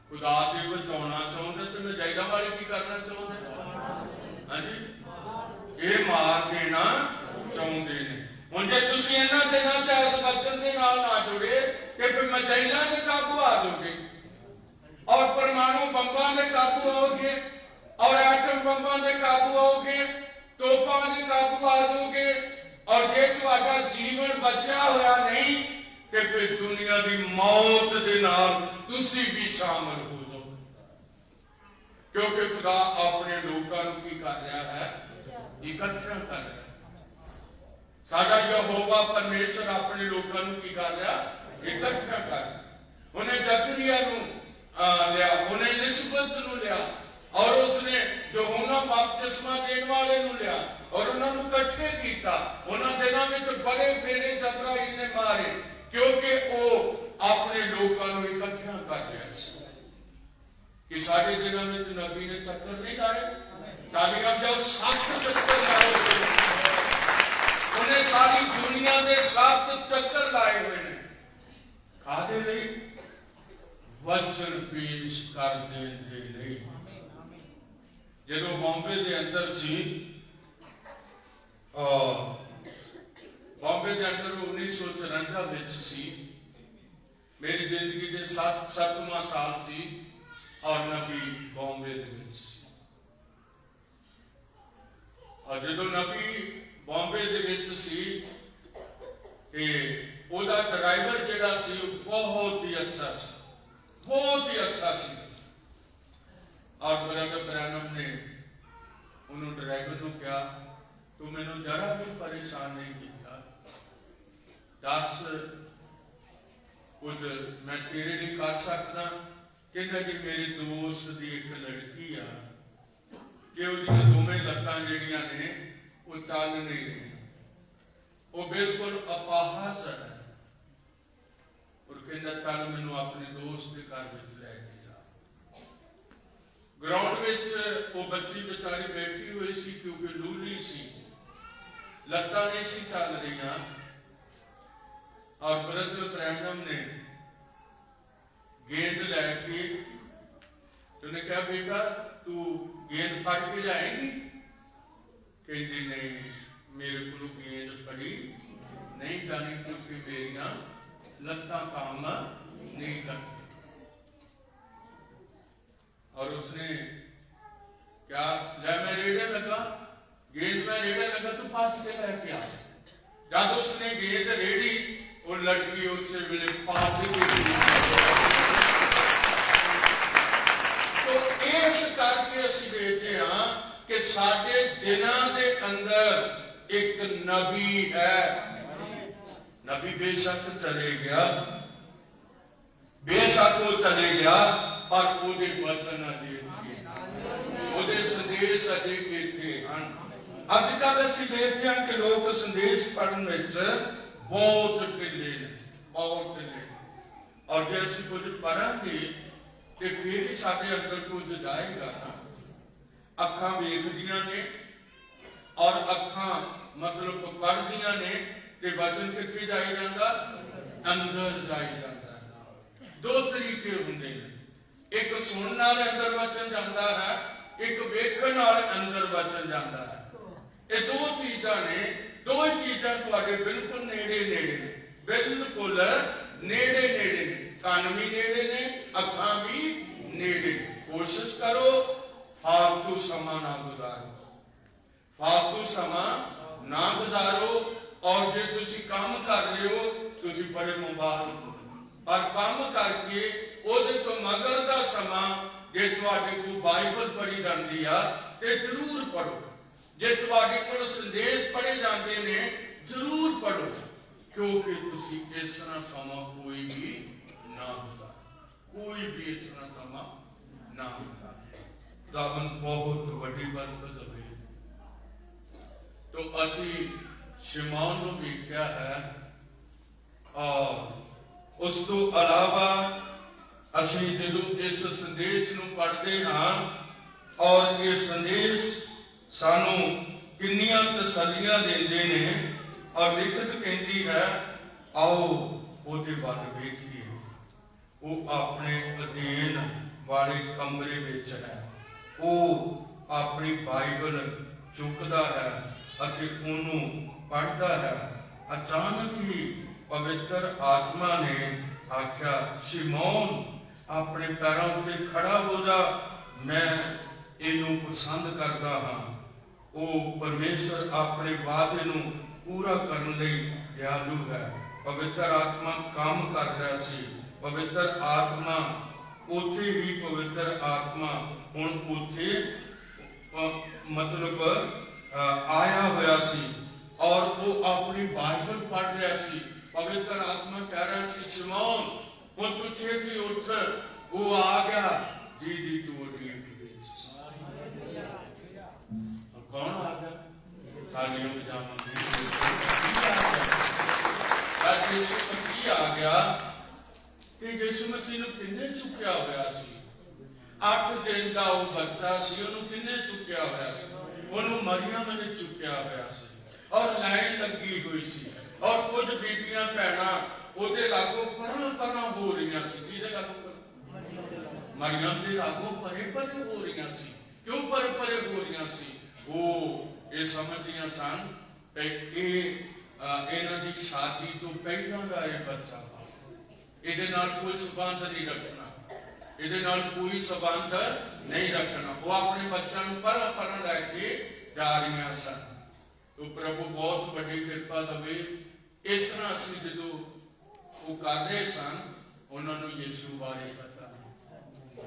खुदा दे बचाना चाहते तो मजाइला वाले की करना चाहते? हाँ जी, ये मार देना चाहते ने। हुण जे तुसीं इन्हां दिनां च इस वचन दे नाल ना जुड़े कि फिर मजाइला दे काबू आ जाओगे, और परमाणु बंबां दे काबू आओगे, और एटम बंबां दे काबू आओगे, ਤੋਪਾਂ ਦੇ ਕਾਬੂ ਆ ਜਾਓਗੇ। ਔਰ ਜੇ ਤੁਹਾਡਾ ਜੀਵਨ ਬਚਿਆ ਹੋਇਆ ਨਹੀਂ ਤੇ ਫਿਰ ਦੁਨੀਆ ਦੀ ਮੌਤ ਦੇ ਨਾਲ ਤੁਸੀਂ ਵੀ ਸ਼ਾਮਲ ਹੋ ਜਾਓ, ਕਿਉਂਕਿ ਖੁਦਾ ਆਪਣੇ ਲੋਕਾਂ ਨੂੰ ਕੀ ਕਰ ਰਿਹਾ ਹੈ? ਇਕੱਠਾ ਕਰ ਰਿਹਾ। ਸਾਡਾ ਯਹੋਵਾ ਪਰਮੇਸ਼ਰ ਆਪਣੇ ਲੋਕਾਂ ਨੂੰ ਕੀ ਕਰ ਰਿਹਾ? ਇਕੱਠਾ ਕਰ ਰਿਹਾ। ਉਹਨੇ ਜ਼ਕਰੀਆ ਨੂੰ ਲਿਆ, ਉਹਨੇ ਇਲਿਸਬਤ ਨੂੰ ਲਿਆ, ਔਰ ਉਸਨੇ ਯਹੋਨਾ ਬਪਤਿਸਮਾ ਦੇਣ ਵਾਲੇ ਨੂੰ ਲਿਆ, ਔਰ ਉਹਨਾਂ ਨੂੰ ਇਕੱਠੇ ਕੀਤਾ। ਉਹਨਾਂ ਦਿਨਾਂ ਵਿੱਚ ਬੜੇ ਫੇਰੇ ਜਬਰਾਈਲ ਨੇ ਮਾਰੇ, ਕਿਉਂਕਿ ਉਹ ਆਪਣੇ ਲੋਕਾਂ ਨੂੰ ਇਕੱਠਾ ਕਰ ਰਿਹਾ ਸੀ। ਕਿ ਸਾਡੇ ਦਿਨਾਂ ਵਿੱਚ ਨਬੀ ਨੇ ਚੱਕਰ ਨਹੀਂ ਲਾਏ? ਤਾਲੀਆਂ ਜੋ 7 ਚੱਕਰ ਲਾਏ ਹੋਏ, ਉਹਨੇ ਸਾਰੀ ਦੁਨੀਆ ਦੇ 7 ਚੱਕਰ ਲਾਏ ਹੋਏ ਨੇ। ਕਾਹਦੇ ਲਈ? ਵਚਨ ਪੇਸ਼ ਕਰ ਦੇਣ ਦੇ ਲਈ। ਜਦੋਂ ਬੰਬੇ ਦੇ ਅੰਦਰ ਸੀ, ਬੰਬੇ ਦੇ ਅੰਦਰ 1954 ਵਿੱਚ ਸੀ, ਮੇਰੀ ਜ਼ਿੰਦਗੀ ਦੇ 7ਵਾਂ ਸਾਲ ਸੀ, ਔਰ ਨਬੀ ਬੰਬੇ ਦੇ ਵਿੱਚ ਸੀ। ਔਰ ਜਦੋਂ ਨਬੀ ਬੰਬੇ ਦੇ ਵਿੱਚ ਸੀ ਤੇ ਉਹਦਾ ਡਰਾਈਵਰ ਜਿਹੜਾ ਸੀ ਉਹ ਬਹੁਤ ਹੀ ਅੱਛਾ ਸੀ, ਬਹੁਤ ਹੀ ਅੱਛਾ ਸੀ। ਔਰ ਬ੍ਰਦਰ ਬ੍ਰੈਨਮ ਨੇ ਉਹਨੂੰ ਡਰਾਈਵਰ ਨੂੰ ਕਿਹਾ, ਤੂੰ ਮੈਨੂੰ ਜ਼ਰਾ ਵੀ ਪਰੇਸ਼ਾਨ ਨਹੀਂ ਕੀਤਾ, ਦੱਸ ਕੁਝ ਮੈਂ ਤੇਰੇ ਲਈ ਕਰ ਸਕਦਾ? ਕਹਿੰਦਾ ਕਿ ਮੇਰੇ ਦੋਸਤ ਦੀ ਇੱਕ ਲੜਕੀ ਆ ਕਿ ਉਹਦੀਆਂ ਦੋਵੇਂ ਲੱਤਾਂ ਜਿਹੜੀਆਂ ਨੇ ਉਹ ਚੱਲ ਨਹੀਂ ਰਹੀਆਂ, ਉਹ ਬਿਲਕੁਲ ਅਪਾਹਜ ਹੈ। ਔਰ ਕਹਿੰਦਾ ਚੱਲ ਮੈਨੂੰ ਆਪਣੇ ਦੋਸਤ ਦੇ ਘਰ ਵਿੱਚ ਲੈ ਕੇ ਜਾ। ਗਰਾਊਂਡ ਵਿੱਚ ਉਹ ਬੱਚੀ ਵਿਚਾਰੀ ਬੈਠੀ ਹੋਈ ਸੀ, ਕਿਉਂਕਿ ਲੂਲੀ ਸੀ, ਲੱਤਾਂ ਨਹੀਂ ਸੀ ਚੱਲ ਰਹੀਆਂ। ਔਰ ਬ੍ਰਦਰ ਬ੍ਰੈਨਮ ਨੇ गेंद लैके तुमने क्या बेटा तू गेंद फड़ के जाएगी? कहती नहीं, मेरे को गेंद फड़ी नहीं जानी, क्योंकि मेरिया लत्तां काम नहीं करती। और उसने क्या ले, मैं रेड़े लगा, गेंद में रेड़े लगा तो पास के लेके आ। जब उसने गेंद रेड़ी, वो लड़की उससे मिले पास इस करके ਅਸੀਂ ਦੇਖਦੇ ਹਾਂ ਕਿ ਸਾਡੇ ਦਿਨਾਂ ਦੇ ਅੰਦਰ ਇੱਕ ਨਬੀ ਹੈ। ਨਬੀ ਬੇਸ਼ੱਕ ਚਲੇ ਗਿਆ, ਬੇਸ਼ੱਕ ਉਹ ਚਲੇ ਗਿਆ, ਪਰ ਉਹਦੇ ਵਚਨ ਅਜੇ ਇੱਥੇ, ਉਹਦੇ ਸੰਦੇਸ਼ ਅਜੇ ਇੱਥੇ ਹਨ। ਅੱਜ ਕੱਲ੍ਹ ਅਸੀਂ ਦੇਖਦੇ ਹਾਂ ਕਿ ਲੋਕ ਸੰਦੇਸ਼ ਪੜ੍ਹਨ ਵਿੱਚ ਬਹੁਤ ਢਿੱਲੇ ਨੇ, ਬਹੁਤ ਢਿੱਲੇ। ਔਰ ਜੇ ਅਸੀਂ ਕੁਝ ਪੜ੍ਹਾਂਗੇ ਤੇ ਫਿਰ ਹੀ ਸਾਡੇ ਅੰਦਰ ਕੁਝ ਜਾਏਗਾ ਨਾ। ਅੱਖਾਂ ਵੇਖਦੀਆਂ ਨੇ ਔਰ ਅੱਖਾਂ ਮਤਲਬ ਪੜ੍ਹਦੀਆਂ ਨੇ ਤੇ ਵਚਨ ਕਿੱਥੇ ਜਾਈ ਜਾਂਦਾ? ਅੰਦਰ ਜਾਈ ਜਾਂਦਾ। ਦੋ ਤਰੀਕੇ ਹੁੰਦੇ ਨੇ, ਇੱਕ ਸੁਣਨ ਨਾਲ ਅੰਦਰ ਵਚਨ ਜਾਂਦਾ ਹੈ, ਇੱਕ ਵੇਖਣ ਨਾਲ ਅੰਦਰ ਵਚਨ ਜਾਂਦਾ ਹੈ। ਇਹ ਦੋ ਚੀਜ਼ਾਂ ਨੇ, ਦੋ ਚੀਜ਼ਾਂ ਤੁਹਾਡੇ ਬਿਲਕੁਲ ਨੇੜੇ ਨੇੜੇ ਨੇ, ਬਿਲਕੁਲ ਨੇੜੇ ਨੇੜੇ ਨੇ। ਕੰਨ ਵੀ ਨੇੜੇ ਨੇ, ਅੱਖਾਂ ਵੀ ਨੇੜੇ। ਕੋਸ਼ਿਸ਼ ਕਰੋ ਫਾਲਤੂ ਸਮਾਂ ਨਾ ਗੁਜ਼ਾਰੋ, ਫਾਲਤੂ ਸਮਾਂ ਨਾ ਗੁਜ਼ਾਰੋ। ਔਰ ਜੇ ਤੁਸੀਂ ਕੰਮ ਕਰ ਰਹੇ ਹੋ ਤੁਸੀਂ ਬੜੇ ਮੁਬਾਰਕ ਹੋ, ਪਰ ਕੰਮ ਕਰਕੇ ਉਹਦੇ ਤੋਂ ਮਗਰ ਦਾ ਸਮਾਂ ਜੇ ਤੁਹਾਡੇ ਕੋਲ ਬਾਈਬਲ ਪੜ੍ਹੀ ਜਾਂਦੀ ਆ ਤੇ ਜ਼ਰੂਰ ਪੜ੍ਹੋ। ਜੇ ਤੁਹਾਡੇ ਕੋਲ ਸੰਦੇਸ਼ ਪੜ੍ਹੇ ਜਾਂਦੇ ਨੇ ਜ਼ਰੂਰ ਪੜ੍ਹੋ, ਕਿਉਂਕਿ ਤੁਸੀਂ ਇਸ ਤਰ੍ਹਾਂ ਸਮਾਂ ਕੋਈ ਵੀ ਨਾ ਗੁਜ਼ਾਰੋ, ਕੋਈ ਵੀ ਇਸ ਤਰ੍ਹਾਂ ਸਮਾਂ ਨਾ ਗੁਜ਼ਾਰੋ। ਦਾਵਨ ਬਹੁਤ ਵੱਡੀ ਬਰਕਤ ਹੋਈ। तो ਅਸੀਂ ਸ਼ਿਮੌਨ ਨੂੰ ਵੇਖਿਆ ਹੈ, ਔਰ ਉਸ ਤੋਂ ਇਲਾਵਾ ਅਸੀਂ ਜਦੋਂ ਇਸ ਸੰਦੇਸ਼ ਨੂੰ ਪੜ੍ਹਦੇ ਹਾਂ ਔਰ ਇਹ ਸੰਦੇਸ਼ ਸਾਨੂੰ ਕਿੰਨੀਆਂ ਤਸੱਲੀਆਂ ਦਿੰਦੇ ਨੇ। ਔਰ ਲਿਖਤ ਕਹਿੰਦੀ ਹੈ, ਆਓ ਉਹਦੇ ਵੱਲ ਵੇਖੀਏ। ਉਹ ਆਪਣੇ ਅਧੀਨ ਵਾਲੇ ਕਮਰੇ ਵਿੱਚ ਹੈ, ਉਹ ਆਪਣੀ ਬਾਈਬਲ ਚੁੱਕਦਾ ਹੈ ਅਤੇ ਉਹਨੂੰ ਪੜ੍ਹਦਾ ਹੈ। ਅਚਾਨਕ ਹੀ ਪਵਿੱਤਰ ਆਤਮਾ ਨੇ ਆਖਿਆ, ਸ਼ਿਮੌਨ ਆਪਣੇ ਪੈਰਾਂ ਉੱਤੇ ਖੜਾ ਹੋ ਜਾ, ਮੈਂ ਇਹਨੂੰ ਪਸੰਦ ਕਰਦਾ ਹਾਂ। ਉਹ ਪਰਮੇਸ਼ਰ ਆਪਣੇ ਵਾਅਦੇ ਨੂੰ ਪੂਰਾ ਕਰਨ ਲਈ ਦਿਆਲੂ ਹੈ। ਪਵਿੱਤਰ ਆਤਮਾ ਕੰਮ ਕਰ ਰਿਹਾ ਸੀ। ਪਵਿੱਤਰ ਆਤਮਾ ਉੱਥੇ ਹੀ ਪਵਿੱਤਰ ਆਤਮਾ ਹੁਣ ਉੱਥੇ मतलब आया हुआ सी और वो अपनी बाइबल पढ़ रहा सी। पवित्र आत्मा कह रहा सी शिमोन वो तुझे भी उठ, वो आ गया जी दी तू कौन आ गया? तालियों में जाना यीशु मसीह आ गया कि यीशु मसीह ने किन्ने चुक्या हुआ सी। 8 दिन का वो बच्चा सी, उन्होंने किन्ने चुक्या हुआ सी? उन्होंने मरियम ने चुक्या हुआ सी और लाइन लगी हुई सी और कुछ बीबियां भैना ओदे लागों परां हो रही सी। किहदे लागों? मरियम दे लागों परे हो रही सी। क्यों परे हो रही सी? वो ये समझदियां सन कि इन्हां दी शादी तो पहलां दा ये बच्चा इहदे नाल कोई संबंध नहीं रखना, ਇਹਦੇ ਨਾਲ ਕੋਈ ਸੰਬੰਧ ਨਹੀਂ ਰੱਖਣਾ। ਉਹ ਆਪਣੇ ਬੱਚਿਆਂ ਨੂੰ ਪਰਾਂ ਲੈ ਕੇ ਜਾ ਰਹੀਆਂ ਸਨ। तो प्रभु बहुत बड़ी किरपा दवे। इस तरह ਅਸੀਂ ਜਦੋਂ ਉਹ ਕਰ ਰਹੇ ਸਨ ਉਹਨਾਂ ਨੂੰ ਯीशु ਬਾਰੇ ਪਤਾ।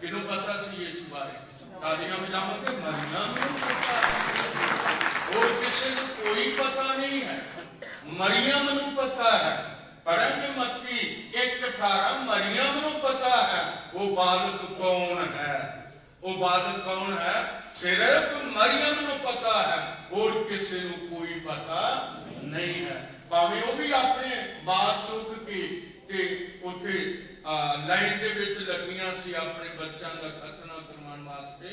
ਕਿਹਨੂੰ ਪਤਾ ਸੀ ਯीशु ਬਾਰੇ? ਤਾਲੀਆਂ ਵਜਾਵਾਂਗੇ। ਮਰੀਮ ਨੂੰ ਪਤਾ, और किसी को कोई पता नहीं है। मरियम ਨੂੰ पता है। पढ़ेंगे मत्ती 1:18 मरियम को पता है वो बालक कौन है। वो बालक कौन है सिर्फ मरियम को पता है और किसी को कोई पता नहीं है। भावे वो भी अपने बात चुक के ते उठे लाइन दे विच लगियां सी अपने बच्चों का खतना करवाने वास्ते।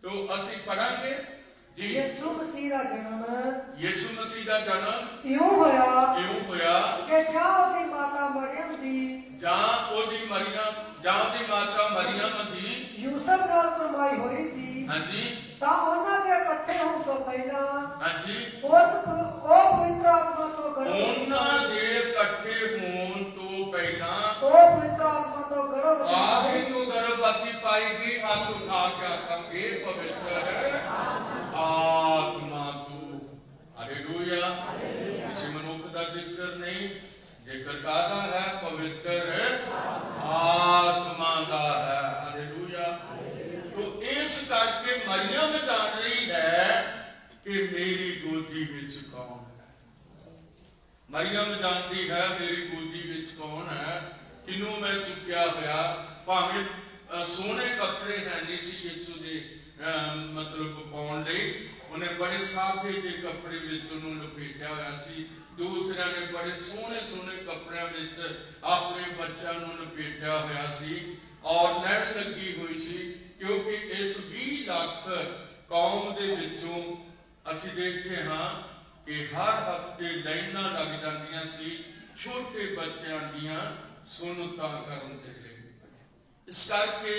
तो असी पढ़ांगे यीशु मसीह दा जन्म, यीशु मसीह दा जन्म इਉਂ होया कि जां ओदी माता मरियम दी यूसुफ नाल कुरबाई होई सी। हां जी। तां उन्हां दे इकट्ठे होण तो पहला हां जी ओ पवित्र आत्मा तो गर्भवती पाएगी। हाथ उठा के आखेंगे पवित्र आत्मा तू। हालेलुया। किसी मनुष्य का जिक्र नहीं, जिक्र कादा है पवित्र आत्मा का है। हालेलुया। तो इस करके मरियम जान रही है कि मेरी गोदी विच कौन है। मरियम जानती है मेरी गोदी विच कौन है, किनू मैं चुक्या होया। भावें सोने कपड़े है नहीं सी यीशु दे मतलब पाउण लई, उन्हें बड़े साफे के कपड़े विच उन्होंने लपेटा होया सी। दूसरे ने बड़े सोने सोने कपड़े विच अपने बच्चों को लपेटा होया सी और लैन लगी हुई सी। क्योंकि इस 20 लाख कौम दे विचों असीं देखते हाँ कि हर हफ्ते लाइनां लग जांदियां सी छोटे बच्चों दियां सुनतां करन दे लई। इस करके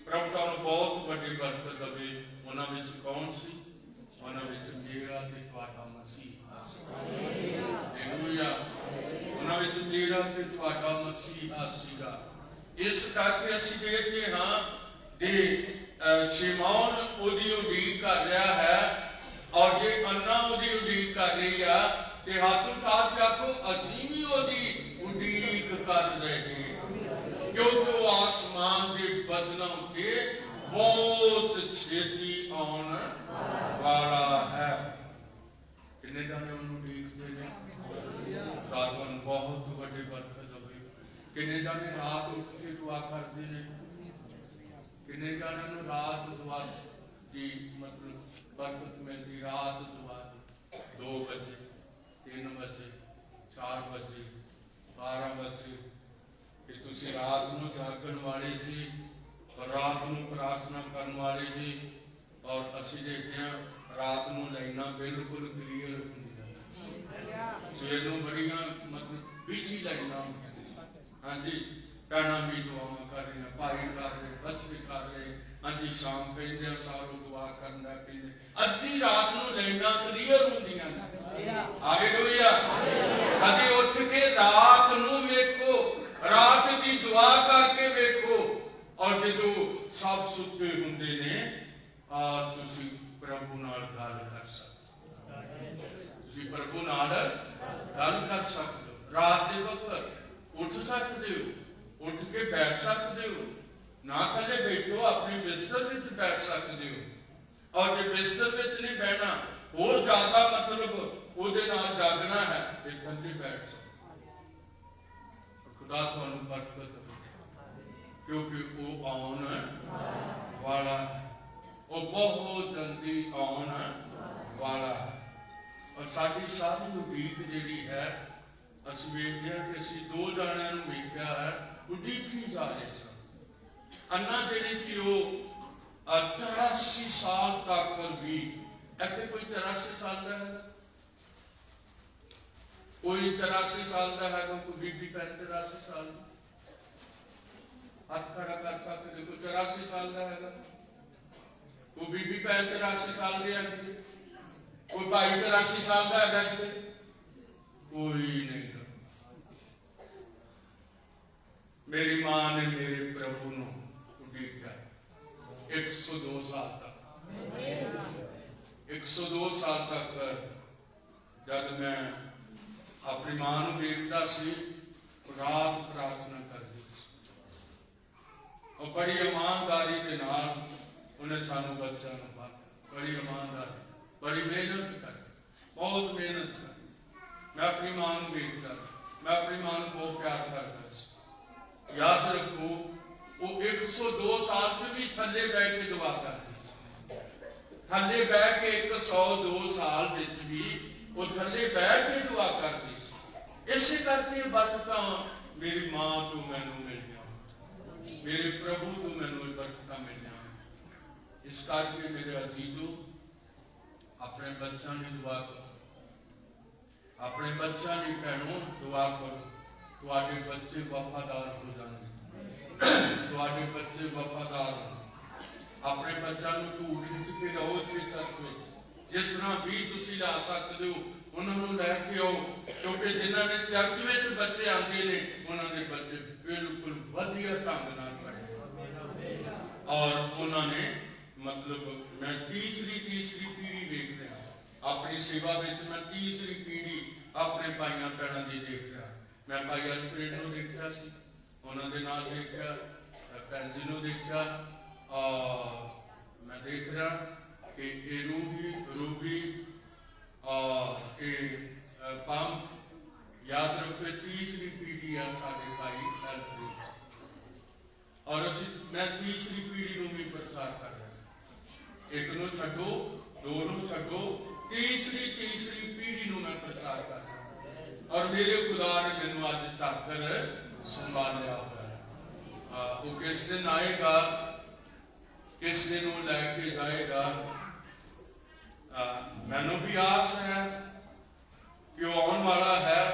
प्रभु तुहानूं बहुत वड्डी बरकत देवे। उन्हां विच कौन सी? उन्हां विच मेरा ते तुहाडा मसीहा सी। हालेलुया। उन्हां विच मेरा ते तुहाडा मसीहा सीगा। इस करके असीं देखदे हां कि शिमौन ओदी उडीक कर रहा है और जे अन्ना ओदी उडीक कर रही है ते हाथ उठा के आखो असीं भी ओदी उडीक कर रहे हैं। क्योंकि वो आसमान के बदलों के बहुत छेती आने वाला है। किन्ने जाने उन्होंने देखते हैं रात बहुत बड़ी बरकत हुई। किन्ने जाने रात उठ के दुआ करते हैं। किन्ने जाने नु रात दुआ की मतलब बरकत मिलती। रात दुआ 2 बजे 3 बजे 4 बजे 12 बजे कि तुसी रात को जागण वाले जी और रात को प्रार्थना करने वाले जी। और असी देखते हैं रात को लाइना बिल्कुल क्लीयर होंदियां, सवेर को बड़ियां मतलब बिजी लाइना होंदियां। हाँ जी। भैना भी दुआवां कर रही, भाई कर रहे, बच्चे कर रहे। हाँ जी। शाम पेंदे सारों दुआ करना पेंदे। अद्धी रात को लाइना क्लीयर होंदियां। हालेलुया। कदे उठ के रात को वेखो, रात की दुआ करके वेखो और जो सब सुते होंदे ने तुसी प्रभु नाल गल कर सकते, तुसीं प्रभु नाल गल कर सकते हो। रात के वक्त उठ सकते हो, उठ के बैठ सकते हो, ना थले बैठो अपने बिस्तर विच बैठ सकते हो, और जो बिस्तर विच नहीं बहना और ज्यादा मतलब उहदे नाल जागना है ते थले बैठ सकते। खुदा तुहानूं बरकत दे, क्योंकि वो आउण वाला है, वो बहुत जल्दी आउण वाला है। और साडी सारी उम्मीद जिहड़ी है, असीं वेखदे हां कि असीं दो जाणिਆਂ ਨੂੰ ਵੇਖਿਆ है उਡੀਕੀ जा रहे सन। अन्ना जिहड़ी सी वो 83 साल तक भी, इत्थे कोई 83 साल का है, कोई 84 साल का है, कोई बीबी 83 साल, हाथ खड़ा कर सकते, कोई 84 साल का है, कोई बीबी 83 साल की है, कोई भाई 83 साल का है, कोई नहीं। मेरी मां ने मेरे प्रभु को उड़ीका 102 साल तक, 102 साल तक जब मैं अपनी मां को देखता सी, रात प्रार्थना करती सी, और बड़ी ईमानदारी के नाल उन्हें सानू बच्चा नूं पाया, बड़ी ईमानदारी, बड़ी मेहनत कर, बहुत मेहनत कर। मैं अपनी मां को देखता, मैं अपनी मां को बहुत प्यार करता। याद रखो वो 102 साल से भी थले बह के दुआ करती, थले बह के 102 साल विच भी वो थले बह के दुआ करती। इसे करके बरकत मेरी मां तो मैनू मिलिया, मेरे प्रभु तो मैनू बरकत मिलिया। इस करके मेरे अजीजों, अपने बच्चों की दुआ करो, अपने बच्चों की भैनों दुआ करो, तुहाडे बच्चे वफादार हो जाएंगे, तुहाडे बच्चे वफादार हो। अपने बच्चों को तू खिंच के रहो इस चर्च में, जिस तरह भी तुसीं ला सकते हो उन्होंने लैके आओ, क्योंकि जिन्होंने चर्च में बच्चे आते हैं उन्होंने बच्चे बिल्कुल वधिया ढंग नाल पढ़े, और उन्होंने मतलब मैं तीसरी पीढ़ी देख रहा अपनी सेवा में, मैं तीसरी पीढ़ी अपने भाइयों भैनों की देख रहा। मैं भाई अल्फ्रेड को देखा सी, उन्होंने नाल देखा, भैन जी को देखा, मैं देख रहा कि ये रूबी पम, याद रखो तीसरी पीढ़ी है साडे भाई अल्फ्रेड, और मैं तीसरी पीढ़ी को भी प्रचार कर रहा। एक नूं छड्डो, दो नूं छड्डो, तीसरी पीढ़ी को मैं प्रचार कर रहा, और मेरे खुदा ने मैनू अज तक संभालिया हुआ है। वो किस दिन आएगा, किस दिन वो लैके जाएगा, मैनू भी आस है कि वो आने वाला है,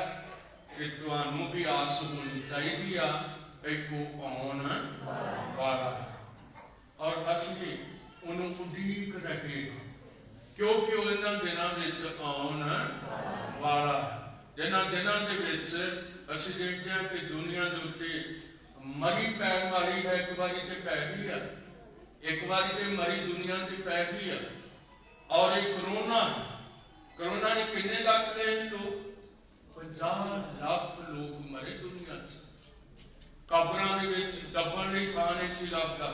कि तुहानू भी आस होनी चाहिए कि वो आने वाला है, और असली उन्होंने उड़ीक रहेगा, क्योंकि वो इन्हां दिनां विच आने वाला है। जिन्हां दिनां दे विच असीं देखते हैं कि दुनिया के उत्ते मरी पैण वाली है, एक बारी तो पै भी है, एक बारी तो मरी दुनिया से पै भी है, और एक करोना ने कितने लाख ले लोग, 50 लाख लोग मरे दुनिया से। कबरां दे विच दबण लई थां नहीं सी लभदा,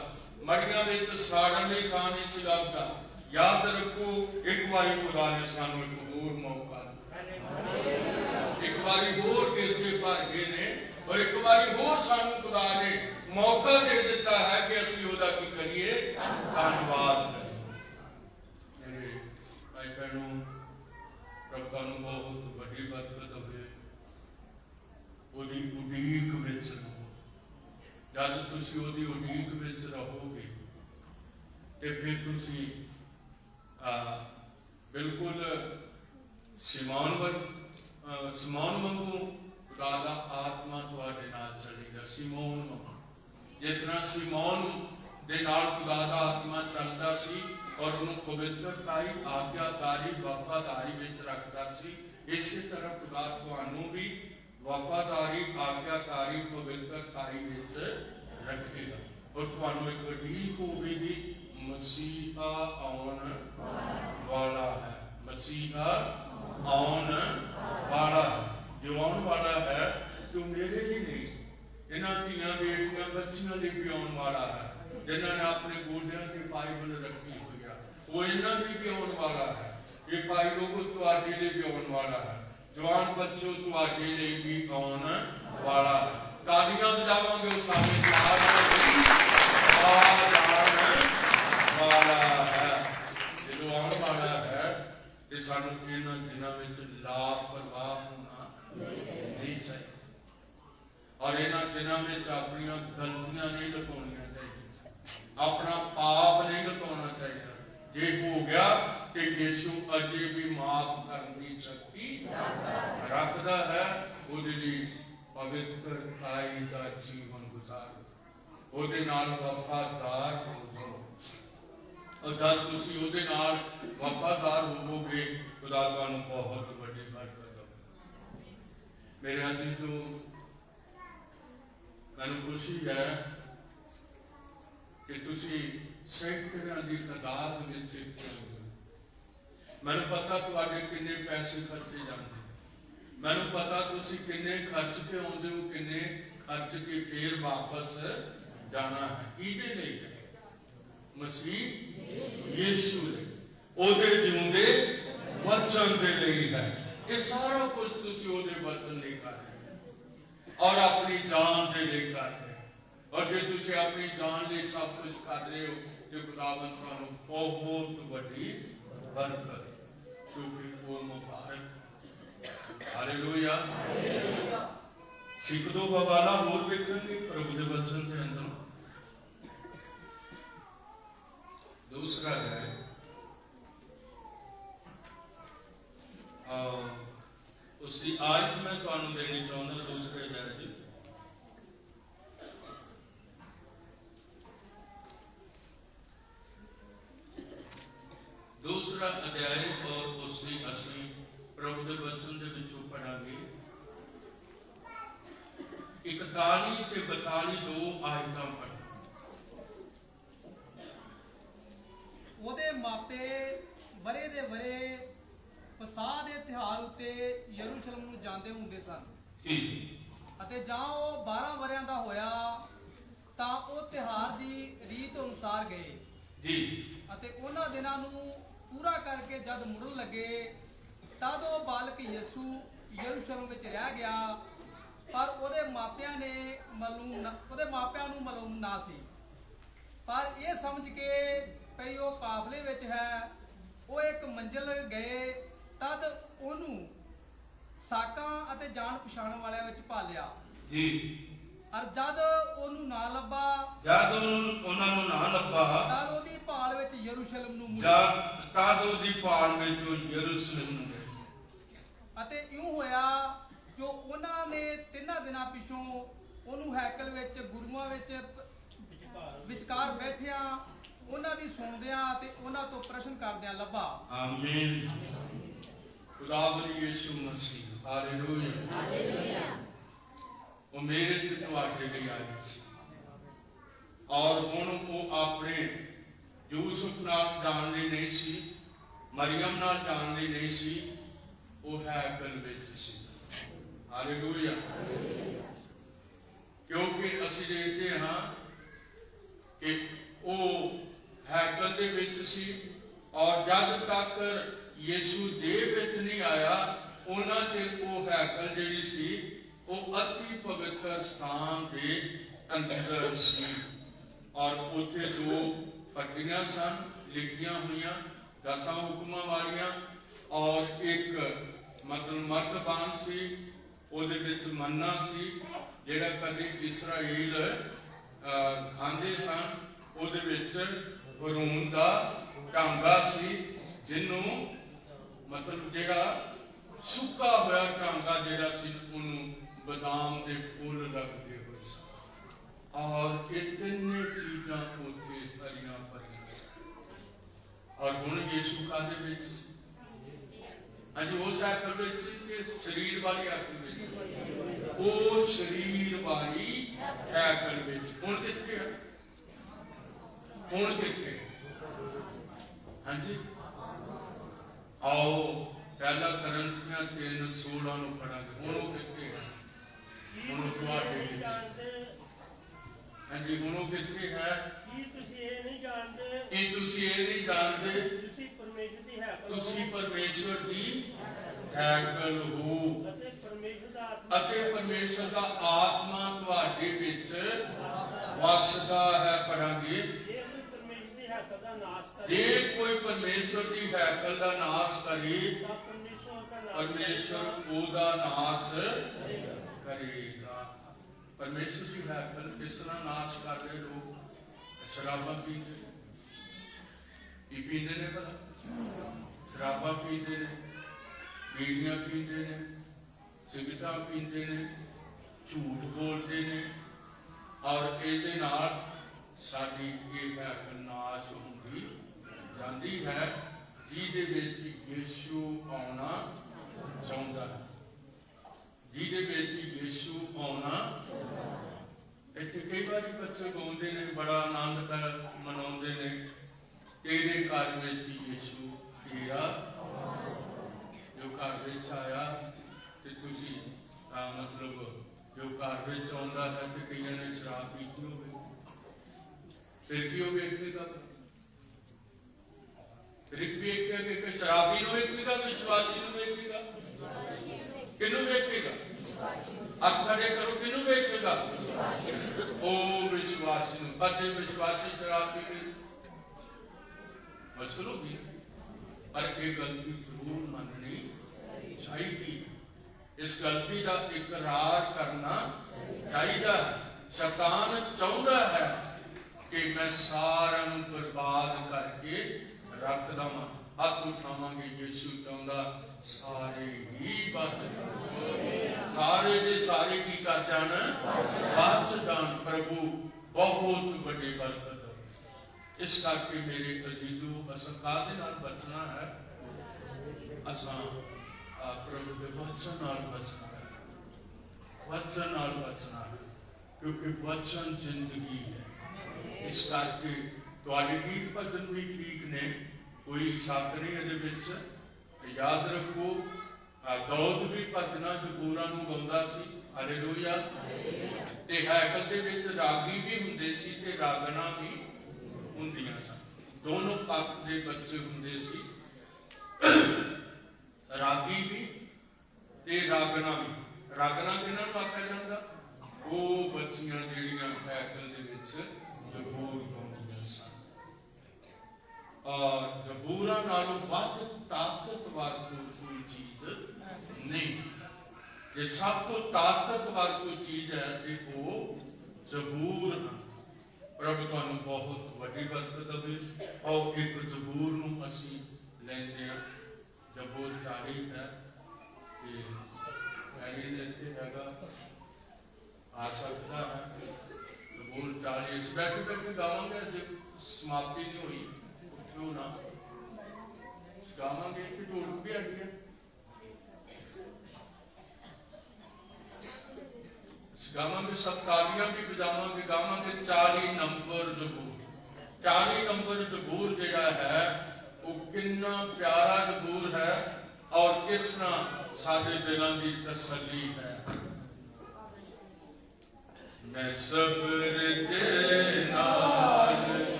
मड़ियां विच साड़न लई थां नहीं सी लभदा। याद रखो एक बारी खुदा ने सानू एक होर मौका, एक बारी होर गिरजे भर गए ने, और एक बारी होर सानू खुदा ने मौका दे दिता है कि असीं ओहदा की करिए, धन्नवाद करिए। मेरे भाई बहनों, प्रभु तुहानू बहुत बड़ी बरकत होवे, ओहदी उड़ीक विच रहो। जद तुसीं ओहदी उड़ीक विच रहोगे ते फिर तुसीं बिल्कुल सिमोन वांगू खुदा दा आत्मा तुहाडे नाल चलेगा। सिमोन वांगू, जिस तरह सिमोन दे नाल खुदा दा आत्मा चलदा सी और उन्हें पवित्रताई, आज्ञाकारी, वफादारी विच रखदा सी, इसी तरह खुदा तुहानू भी वफादारी, आज्ञाकारी, पवित्रताई विच रखेगा, और तुहानू एक उड़ीक होवेगी मसीहा आउण मसीहा आउन वाला जो आउन वाला है जो मेरे लिए नहीं इन्हां धीआं बेटियां बच्चियां लिए भी आउन वाला है जिन्होंने ने अपने गोडियां की बाइबल रखी हुई है वो इन्हां लिए भी आउन वाला है ये भाई लोगों तुहाडे लिए भी आउन वाला है जवान बच्चों तुहाडे लिए भी आउन वाला है तालियां बजावांगे उस सामने वाला है जो आने वाला है ये सानू इन्हां दिनां विच लापरवाह होना नहीं चाहिए और इन्हां दिनां विच अपनियां गलतियां नहीं लुकाउणियां चाहिए अपना पाप नहीं लुकाउणा चाहिए जे हो गया कि यीशु अजे भी माफ करने की शक्ति रखता है ਉਹਦੇ ਲਈ पवित्रताई का जीवन गुजारो ਉਹਦੇ ਨਾਲ वफादार हो और जब तुसी ਉਹਦੇ ਨਾਲ वफादार होवोगे खुदा ਤੁਹਾਨੂੰ बहुत बड़ी बरकत देगा मेरे अजीजों मैनूं खुशी है कि तुसी सैकड़ों की तादाद विच इत्थे हो मैनूं पता तुहाडे किन्ने पैसे खर्चे जांदे मैनूं पता तुसी किन्ने खर्च के आउंदे हो किन्ने खर्च के फिर वापस जाना है किहदे लई मसीह यीशु दे ओदे जिउंदे वचन दे लई है ये सारा कुछ तुसी ओदे वचन लई कर रहे और अपनी जान दे लई कर रहे और जे तुसी अपनी जान लई सब कुछ कर रहे हो ते खुदावंद तुहानू बहुत बड़ी बरकत क्योंकि वो मुबारक हालेलुया सीख दो वाला और देखेंगे प्रभु के वचन के अंदर दूसरा है उसकी आज मैं तुहानू देनी चाहूँगा दूसरे है दूसरा अध्याय और उसकी असली प्रभु के वचन के विचों पढ़ांगे 41 ते 42 दो आयतां पढ़ ਉਹਦੇ ਮਾਪੇ ਬਰੇ ਦੇ ਬਰੇ ਫਸਾਹ ਦੇ ਤਿਉਹਾਰ ਉੱਤੇ ਯਰੂਸ਼ਲਮ ਨੂੰ ਜਾਂਦੇ ਹੁੰਦੇ ਸਨ ਅਤੇ ਜਾਂ ਉਹ 12 ਵਰਿਆਂ ਦਾ ਹੋਇਆ ਤਾਂ ਉਹ ਤਿਉਹਾਰ ਦੀ ਰੀਤ ਅਨੁਸਾਰ ਗਏ ਜੀ ਅਤੇ ਉਹਨਾਂ ਦਿਨਾਂ ਨੂੰ ਪੂਰਾ ਕਰਕੇ ਜਦ ਮੁੜਨ ਲੱਗੇ ਤਦ ਉਹ ਬਾਲਕ ਯਿਸੂ ਯਰੂਸ਼ਲਮ ਵਿੱਚ ਰਹਿ ਗਿਆ ਪਰ ਉਹਦੇ ਮਾਪਿਆਂ ਨੂੰ ਮਾਲੂਮ ਨਾ ਸੀ ਪਰ ਇਹ ਸਮਝ ਕੇ ਕਈ ਉਹ ਕਾਬਲੇ ਵਿੱਚ ਹੈ ਉਹ ਇੱਕ ਮੰਜ਼ਿਲ ਗਏ ਤਦ ਉਹਨੂੰ ਸਾਕਾਂ ਅਤੇ ਜਾਣ ਪਛਾਣ ਵਾਲਿਆਂ ਵਿੱਚ ਭਾਲਿਆ ਜੀ ਅਰ ਜਦ ਉਹਨੂੰ ਨਾ ਲੱਭਾ ਜਦ ਉਹਨਾਂ ਨੂੰ ਨਾ ਲੱਭਾ ਤਦ ਉਹਦੀ ਭਾਲ ਵਿੱਚ ਯਰੂਸ਼ਲਮ ਨੂੰ ਤਦ ਉਹਦੀ ਭਾਲ ਵਿੱਚ ਯਰੂਸ਼ਲਮ ਨੂੰ ਗਏ ਅਤੇ ਇਉਂ ਹੋਇਆ ਜੋ ਉਹਨਾਂ ਨੇ 3 ਦਿਨਾਂ ਪਿਛੋਂ ਉਹਨੂੰ ਹੈਕਲ ਵਿੱਚ ਗੁਰੂਆਂ ਵਿੱਚ ਵਿਚਕਾਰ ਬੈਠਿਆਂ ਉਹਨਾਂ ਦੀ ਸੁਣਦਿਆਂ ਤੇ ਉਹਨਾਂ ਤੋਂ ਪ੍ਰਸ਼ਨ ਕਰਦਿਆਂ ਲੱਭਾ ਆਮੀਨ ਖੁਦਾਵੰਦ ਯਿਸੂ ਮਸੀਹ ਹਾਲੇਲੂਇਆ ਹਾਲੇਲੂਇਆ ਉਹ ਮੇਰੇ ਤੇ ਤੁਹਾਡੇ ਲਈ ਆਇਆ ਸੀ ਔਰ ਹੁਣ ਉਹ ਆਪਣੇ ਯੂਸੁਫ ਨਾਲ ਜਾਣ ਲਈ ਨਹੀਂ ਸੀ ਮਰੀਮ ਨਾਲ ਜਾਣ ਲਈ ਨਹੀਂ ਸੀ ਉਹ ਹੈਕਲ ਵਿੱਚ ਸੀ ਹਾਲੇਲੂਇਆ ਕਿਉਂਕਿ ਅਸੀਂ ਦੇਖਦੇ ਹਾਂ ਕਿ ਉਹ हैकल दे विच सी और जब तक यीशु दे विच नहीं आया उन्हां ते वो हैकल जिहड़ी सी वो अति पवित्र स्थान दे अंदर सी और उत्थे 2 पट्टियां सन लिखियां हुई 10 हुक्मां वालियां और एक मतलब मर्दबान सी ਉਹਦੇ ਵਿੱਚ ਮੰਨਾ ਸੀ ਜਿਹੜਾ ਕਦੇ ਇਸਰਾਈਲ ਖਾਂਦੇ ਸਨ ਉਹਦੇ ਵਿੱਚ भरून का टांगा सी जिन्हों मतलब जेड़ा सुक्का होया टांगा जेड़ा सी उन्होंने बादाम के फूल लगते हुए और इतने चीज़ां उत्थे भरियां भरियां और हुण यीशु कादे विच अज उस हैकल विच शरीर वाली हैकल विच वो शरीर वाली हैकल विच हुण कित्थे है हुण कित्थे हाँ जी आओ पहला करंथियां 3:16 ਨੂੰ ਪੜਾਂਗੇ। ਹੁਣ ਉਹ ਕਿੱਥੇ ਹੈ? ਹੁਣ ਉਹ ਤੁਹਾਡੇ ਵਿੱਚ। ਹਾਂਜੀ, ਹੁਣ ਉਹ ਕਿੱਥੇ ਹੈ? ਕੀ ਤੁਸੀਂ ਇਹ ਨਹੀਂ ਜਾਣਦੇ ਤੁਸੀਂ ਪਰਮੇਸ਼ਵਰ ਦੀ ਹੈਕਲ ਹੋ ਅਤੇ ਪਰਮੇਸ਼ਵਰ ਦਾ ਆਤਮਾ ਤੁਹਾਡੇ ਵਿੱਚ ਵਸਦਾ ਹੈ। ਪੜਾਂਗੇ। ਜੇ ਕੋਈ ਪਰਮੇਸ਼ਵਰ ਦੀ ਹੈਕਲ ਦਾ ਨਾਸ਼ ਕਰੇ ਪਰਮੇਸ਼ਵਰ ਉਹਦਾ ਨਾਸ਼ ਕਰੇਗਾ। ਪਰਮੇਸ਼ਵਰ ਦੀ ਹੈਕਲ ਕਿਸ ਤਰ੍ਹਾਂ ਨਾਸ਼ ਕਰਦੇ? ਲੋਕ ਸ਼ਰਾਬਾਂ ਪੀਂਦੇ ਨੇ, ਭਲਾ ਸ਼ਰਾਬਾਂ ਪੀਂਦੇ ਨੇ, ਬੀੜੀਆਂ ਪੀਂਦੇ ਨੇ, ਸਿਗਰਟਾਂ ਪੀਂਦੇ ਨੇ, ਝੂਠ ਬੋਲਦੇ ਨੇ, ਔਰ ਇਹਦੇ ਨਾਲ ਸਾਡੀ ਇਹ ਹੈਕਲ ਨਾਸ਼ ਹੁੰਦੀ ਜਾਂਦੀ ਹੈ, ਜਿਹਦੇ ਵਿੱਚ ਯਿਸੂ ਆਉਣਾ ਚਾਹੁੰਦਾ ਹੈ। ਜਿਹਦੇ ਵਿੱਚ ਯਿਸੂ ਆਉਣਾ। ਇੱਥੇ ਕਈ ਵਾਰੀ ਬੱਚੇ ਗਾਉਂਦੇ ਨੇ, ਬੜਾ ਆਨੰਦ ਮਨਾਉਂਦੇ ਨੇ, ਤੇਰੇ ਘਰ ਵਿੱਚ ਯਿਸੂ ਤੇਰਾ ਜੋ ਘਰ ਵਿੱਚ ਆਇਆ। ਤੇ ਤੁਸੀਂ ਮਤਲਬ ਜੋ ਘਰ ਵਿੱਚ ਆਉਂਦਾ ਹੈ ਤੇ ਕਈਆਂ ਨੇ ਸ਼ਰਾਬ ਪੀਤੀ ਹੋਵੇ, ਫਿਰ ਕੀ ਉਹ ਵੇਖੇਗਾ? ਫਿਰ ਇੱਕ ਵੇਖੇਗਾ ਕਿ ਸ਼ਰਾਬੀ ਨੂੰ ਵੇਖੇਗਾ, ਵਿਸ਼ਵਾਸੀ ਨੂੰ ਵੇਖੇਗਾ। ਕਿਹਨੂੰ ਵੇਖੇਗਾ? ਅੱਖ ਖੜੇ ਕਰੋ, ਕਿਹਨੂੰ ਵੇਖੇਗਾ? ਉਹ ਵਿਸ਼ਵਾਸੀ ਨੂੰ। ਪਰ ਜੇ ਵਿਸ਼ਵਾਸੀ ਸ਼ਰਾਬ ਪੀ ਕੇ ਮੁਸ਼ਕਿਲ ਹੋਗੀ। ਪਰ ਇਹ ਗਲਤੀ ਜ਼ਰੂਰ ਮੰਨਣੀ ਚਾਹੀਦੀ। ਇਸ ਗਲਤੀ ਦਾ ਇਕਰਾਰ ਕਰਨਾ ਚਾਹੀਦਾ। ਸ਼ੈਤਾਨ ਚਾਹੁੰਦਾ ਹੈ ਕਿ ਮੈਂ ਸਾਰਿਆਂ ਨੂੰ ਬਰਬਾਦ ਕਰਕੇ ਰੱਖ ਦਵਾਂ। ਹੱਥ ਉਠਾਵਾਂਗੇ। ਯਿਸੂ ਚਾਹੁੰਦਾ ਸਾਰੇ ਹੀ ਬਚ ਜਾਣ। ਸਾਰੇ ਦੇ ਸਾਰੇ ਕੀ ਕਰ ਜਾਣ? ਬਚ ਜਾਣ। ਪ੍ਰਭੂ ਬਹੁਤ ਵੱਡੀ ਬਰਕਤ। ਇਸ ਕਰਕੇ ਮੇਰੇ ਅਜ਼ੀਜ਼ੋ, ਅਸਾਂ ਕਾਹਦੇ ਨਾਲ ਬਚਣਾ ਹੈ? ਅਸਾਂ ਪ੍ਰਭੂ ਦੇ ਵਚਨ ਨਾਲ ਬਚਣਾ ਹੈ। ਵਚਨ ਨਾਲ ਬਚਣਾ ਹੈ, ਕਿਉਂਕਿ ਵਚਨ ਜ਼ਿੰਦਗੀ ਹੈ। ਇਸ ਕਰਕੇ ਤੁਹਾਡੇ ਗੀਤ ਭਜਨ ਵੀ ਠੀਕ ਨੇ, ਕੋਈ ਸ਼ੱਕ ਨਹੀਂ ਇਹਦੇ ਵਿੱਚ। ਯਾਦ ਰੱਖੋ, ਦਾਊਦ ਵੀ ਭਜਨਾਂ ਜ਼ਬੂਰਾਂ ਨੂੰ ਗਾਉਂਦਾ ਸੀ। ਹਾਲੇਲੂਇਆ। ਤੇ ਹੈਕਲ ਦੇ ਵਿੱਚ ਰਾਗੀ ਵੀ ਹੁੰਦੇ ਸੀ ਤੇ ਰਾਗਣਾ ਵੀ ਹੁੰਦੀਆਂ ਸਨ। ਦੋਨੋਂ ਪੱਖ ਦੇ ਬੱਚੇ ਹੁੰਦੇ ਸੀ, ਰਾਗੀ ਵੀ ਤੇ ਰਾਗਣਾ ਵੀ। ਰਾਗਣਾ ਕਿਹਨਾਂ ਨੂੰ ਆਖਿਆ ਜਾਂਦਾ? ਉਹ ਬੱਚੀਆਂ ਜਿਹੜੀਆਂ ਹੈਕਲ ਦੇ ਵਿੱਚ ਜ਼ਬੂਰ ਗਾਉਂਦੀਆਂ ਸਨ। ਜ਼ਬੂਰਾਂ ਨਾਲੋਂ ਵੱਧ ਤਾਕਤਵਰ ਕੋਈ ਚੀਜ਼ ਨਹੀਂ। ਜੇ ਸਭ ਤੋਂ ਤਾਕਤਵਰ ਕੋਈ ਚੀਜ਼ ਹੈ ਤੇ ਉਹ ਜ਼ਬੂਰ ਹਨ। ਪ੍ਰਭੂ ਤੁਹਾਨੂੰ ਬਹੁਤ ਵੱਡੀ ਬਰਕਤ ਦੇਵੇ। ਔਰ ਇੱਕ ਜ਼ਬੂਰ ਨੂੰ ਅਸੀਂ ਲੈਂਦੇ ਹਾਂ। ਜ਼ਬੂਰ 40 ਹੈ ਤੇ ਐਨੀ ਇੱਥੇ ਹੈਗਾ, ਆ ਸਕਦਾ ਹੈ। ਜ਼ਬੂਰ 40 ਇਸ ਬੈਠੇ ਗਾਵਾਂਗੇ। ਜੇ ਸਮਾਪਤੀ ਨਹੀਂ ਹੋਈ ਕਿਉਂ ਨਾ ਗਾਵਾਂਗੇ। ਕਿ ਢੋਲਕ ਵੀ ਹੈਗੀ ਹੈ, ਗਾਵਾਂਗੇ। ਸਭ ਤਾਲੀਆਂ ਵੀ ਵਜਾਵਾਂਗੇ, ਗਾਵਾਂਗੇ। 40 ਨੰਬਰ ਜ਼ਬੂਰ। 40 ਨੰਬਰ ਜ਼ਬੂਰ ਜਿਹੜਾ ਹੈ ਉਹ ਕਿੰਨਾ ਪਿਆਰਾ ਜ਼ਬੂਰ ਹੈ ਔਰ ਕਿਸ ਤਰ੍ਹਾਂ ਸਾਡੇ ਦਿਲਾਂ ਦੀ ਤਸੱਲੀ ਹੈ। ਮੈਂ ਸਬਰ ਦੇ ਨਾਲ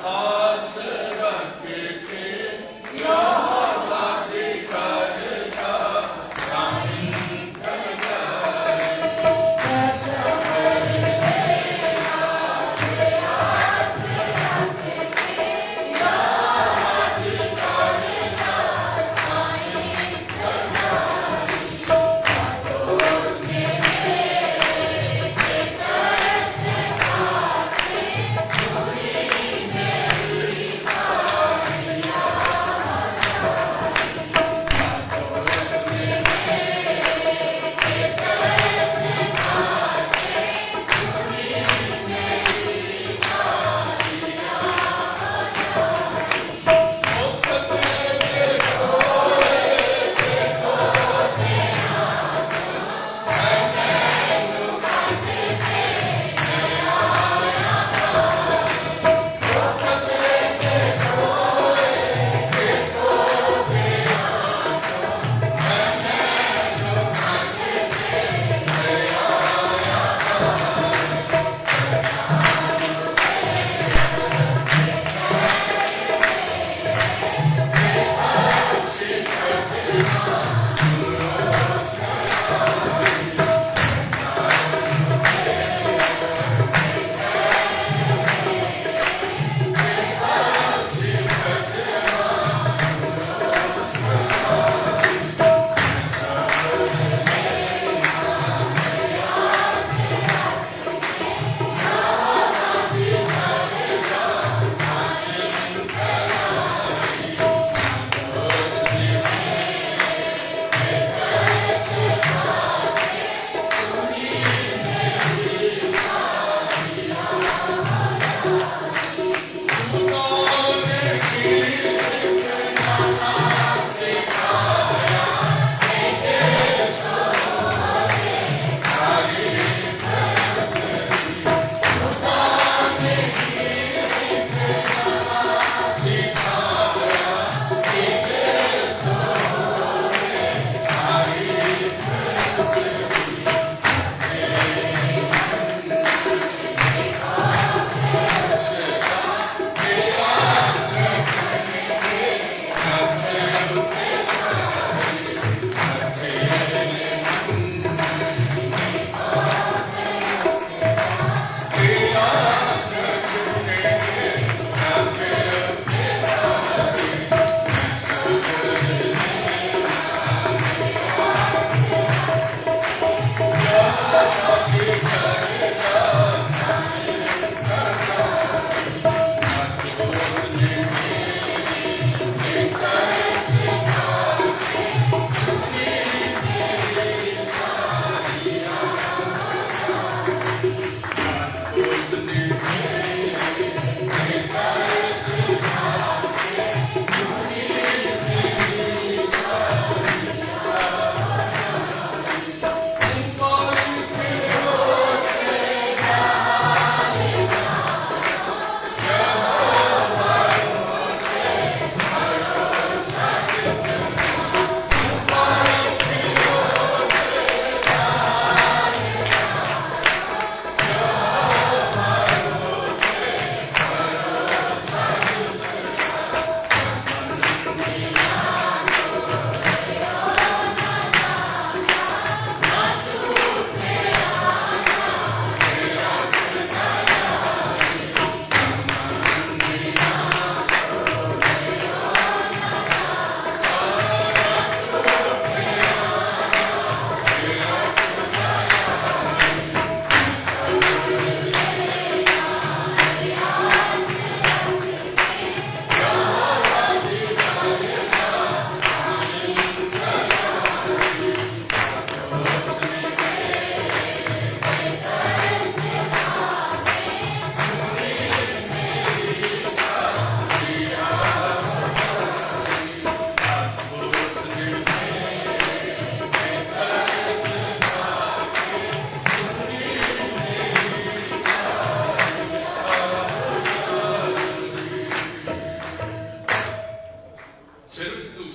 ਆਸ ਰੱਖ ਕੇ ਵਾਅਦੇ ਕਰਦਾ ਰਾਹੀਂ ਕਰਦਾ। ਮੈਂ ਸਬਰ ਦੇ ਨਾਲ ਆਸ ਰੱਖ ਕੇ ਵਾਅਦੇ ਕਰਦਾ ਰਾਹੀਂ ਕਰਦਾ। ਉਸਨੇ ਮੇਰੇ ਤੇ ਤਰਸ ਖਾ ਕੇ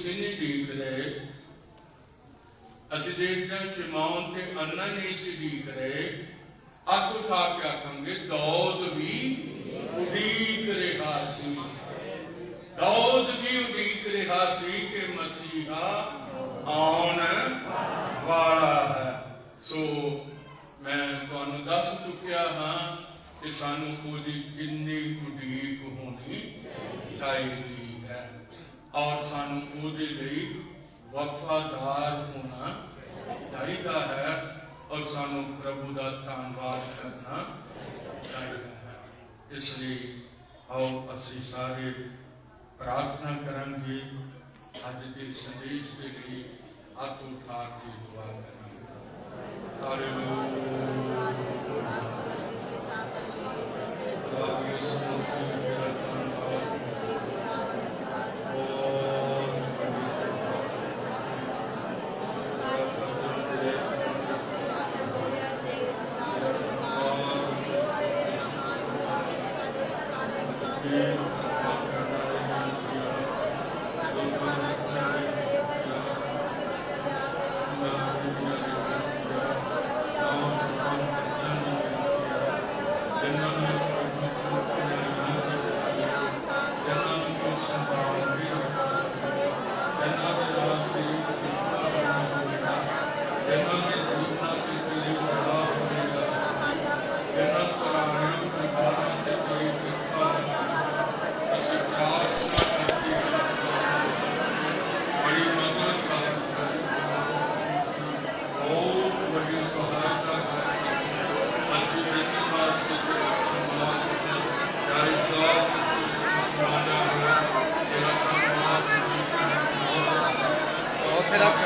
ਅਸੀਂ ਨਹੀਂ ਦੇਖ ਰਹੇ। ਅਸੀਂ ਦੇਖਦੇ ਹਾਂ ਸ਼ਿਮੌਨ ਤੇ ਅੰਨਾ ਨਹੀਂ ਸੀ ਦੇਖ ਰਹੇ। ਹੱਥ ਉਠਾ ਕੇ ਆਖਾਂਗੇ ਦਾਊਦ ਵੀ ਉਡੀਕ ਰਿਹਾ ਸੀ। ਦਾਊਦ ਵੀ ਉਡੀਕ ਰਿਹਾ ਸੀ ਕਿ ਮਸੀਹਾ ਆਉਣ ਵਾਲਾ ਹੈ। ਸੋ ਮੈਂ ਤੁਹਾਨੂੰ ਦੱਸ ਚੁੱਕਿਆ ਹਾਂ ਕਿ ਸਾਨੂੰ ਉਹਦੀ ਕਿੰਨੀ ਉਡੀਕ ਹੋਣੀ ਚਾਹੀਦੀ ਹੈ ਔਰ ਸਾਨੂੰ ਉਹਦੇ ਲਈ ਵਫਾਦਾਰ ਹੋਣਾ ਚਾਹੀਦਾ ਹੈ ਔਰ ਸਾਨੂੰ ਪ੍ਰਭੂ ਦਾ ਧੰਨਵਾਦ ਕਰਨਾ ਚਾਹੀਦਾ ਹੈ। ਇਸ ਲਈ ਆਓ ਅਸੀਂ ਸਾਰੇ ਪ੍ਰਾਰਥਨਾ ਕਰਾਂਗੇ। ਅੱਜ ਦੇ ਸੰਦੇਸ਼ ਦੇ ਲਈ ਹੱਥ ਉਠਾ ਕੇ ਦੁਆ ਕਰਾਂਗੇ। ਹਾਲੇਲੂਇਆ। ਉੱਥੇ ਰੱਖ।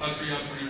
ਅਸੀਂ ਆਪਣੀ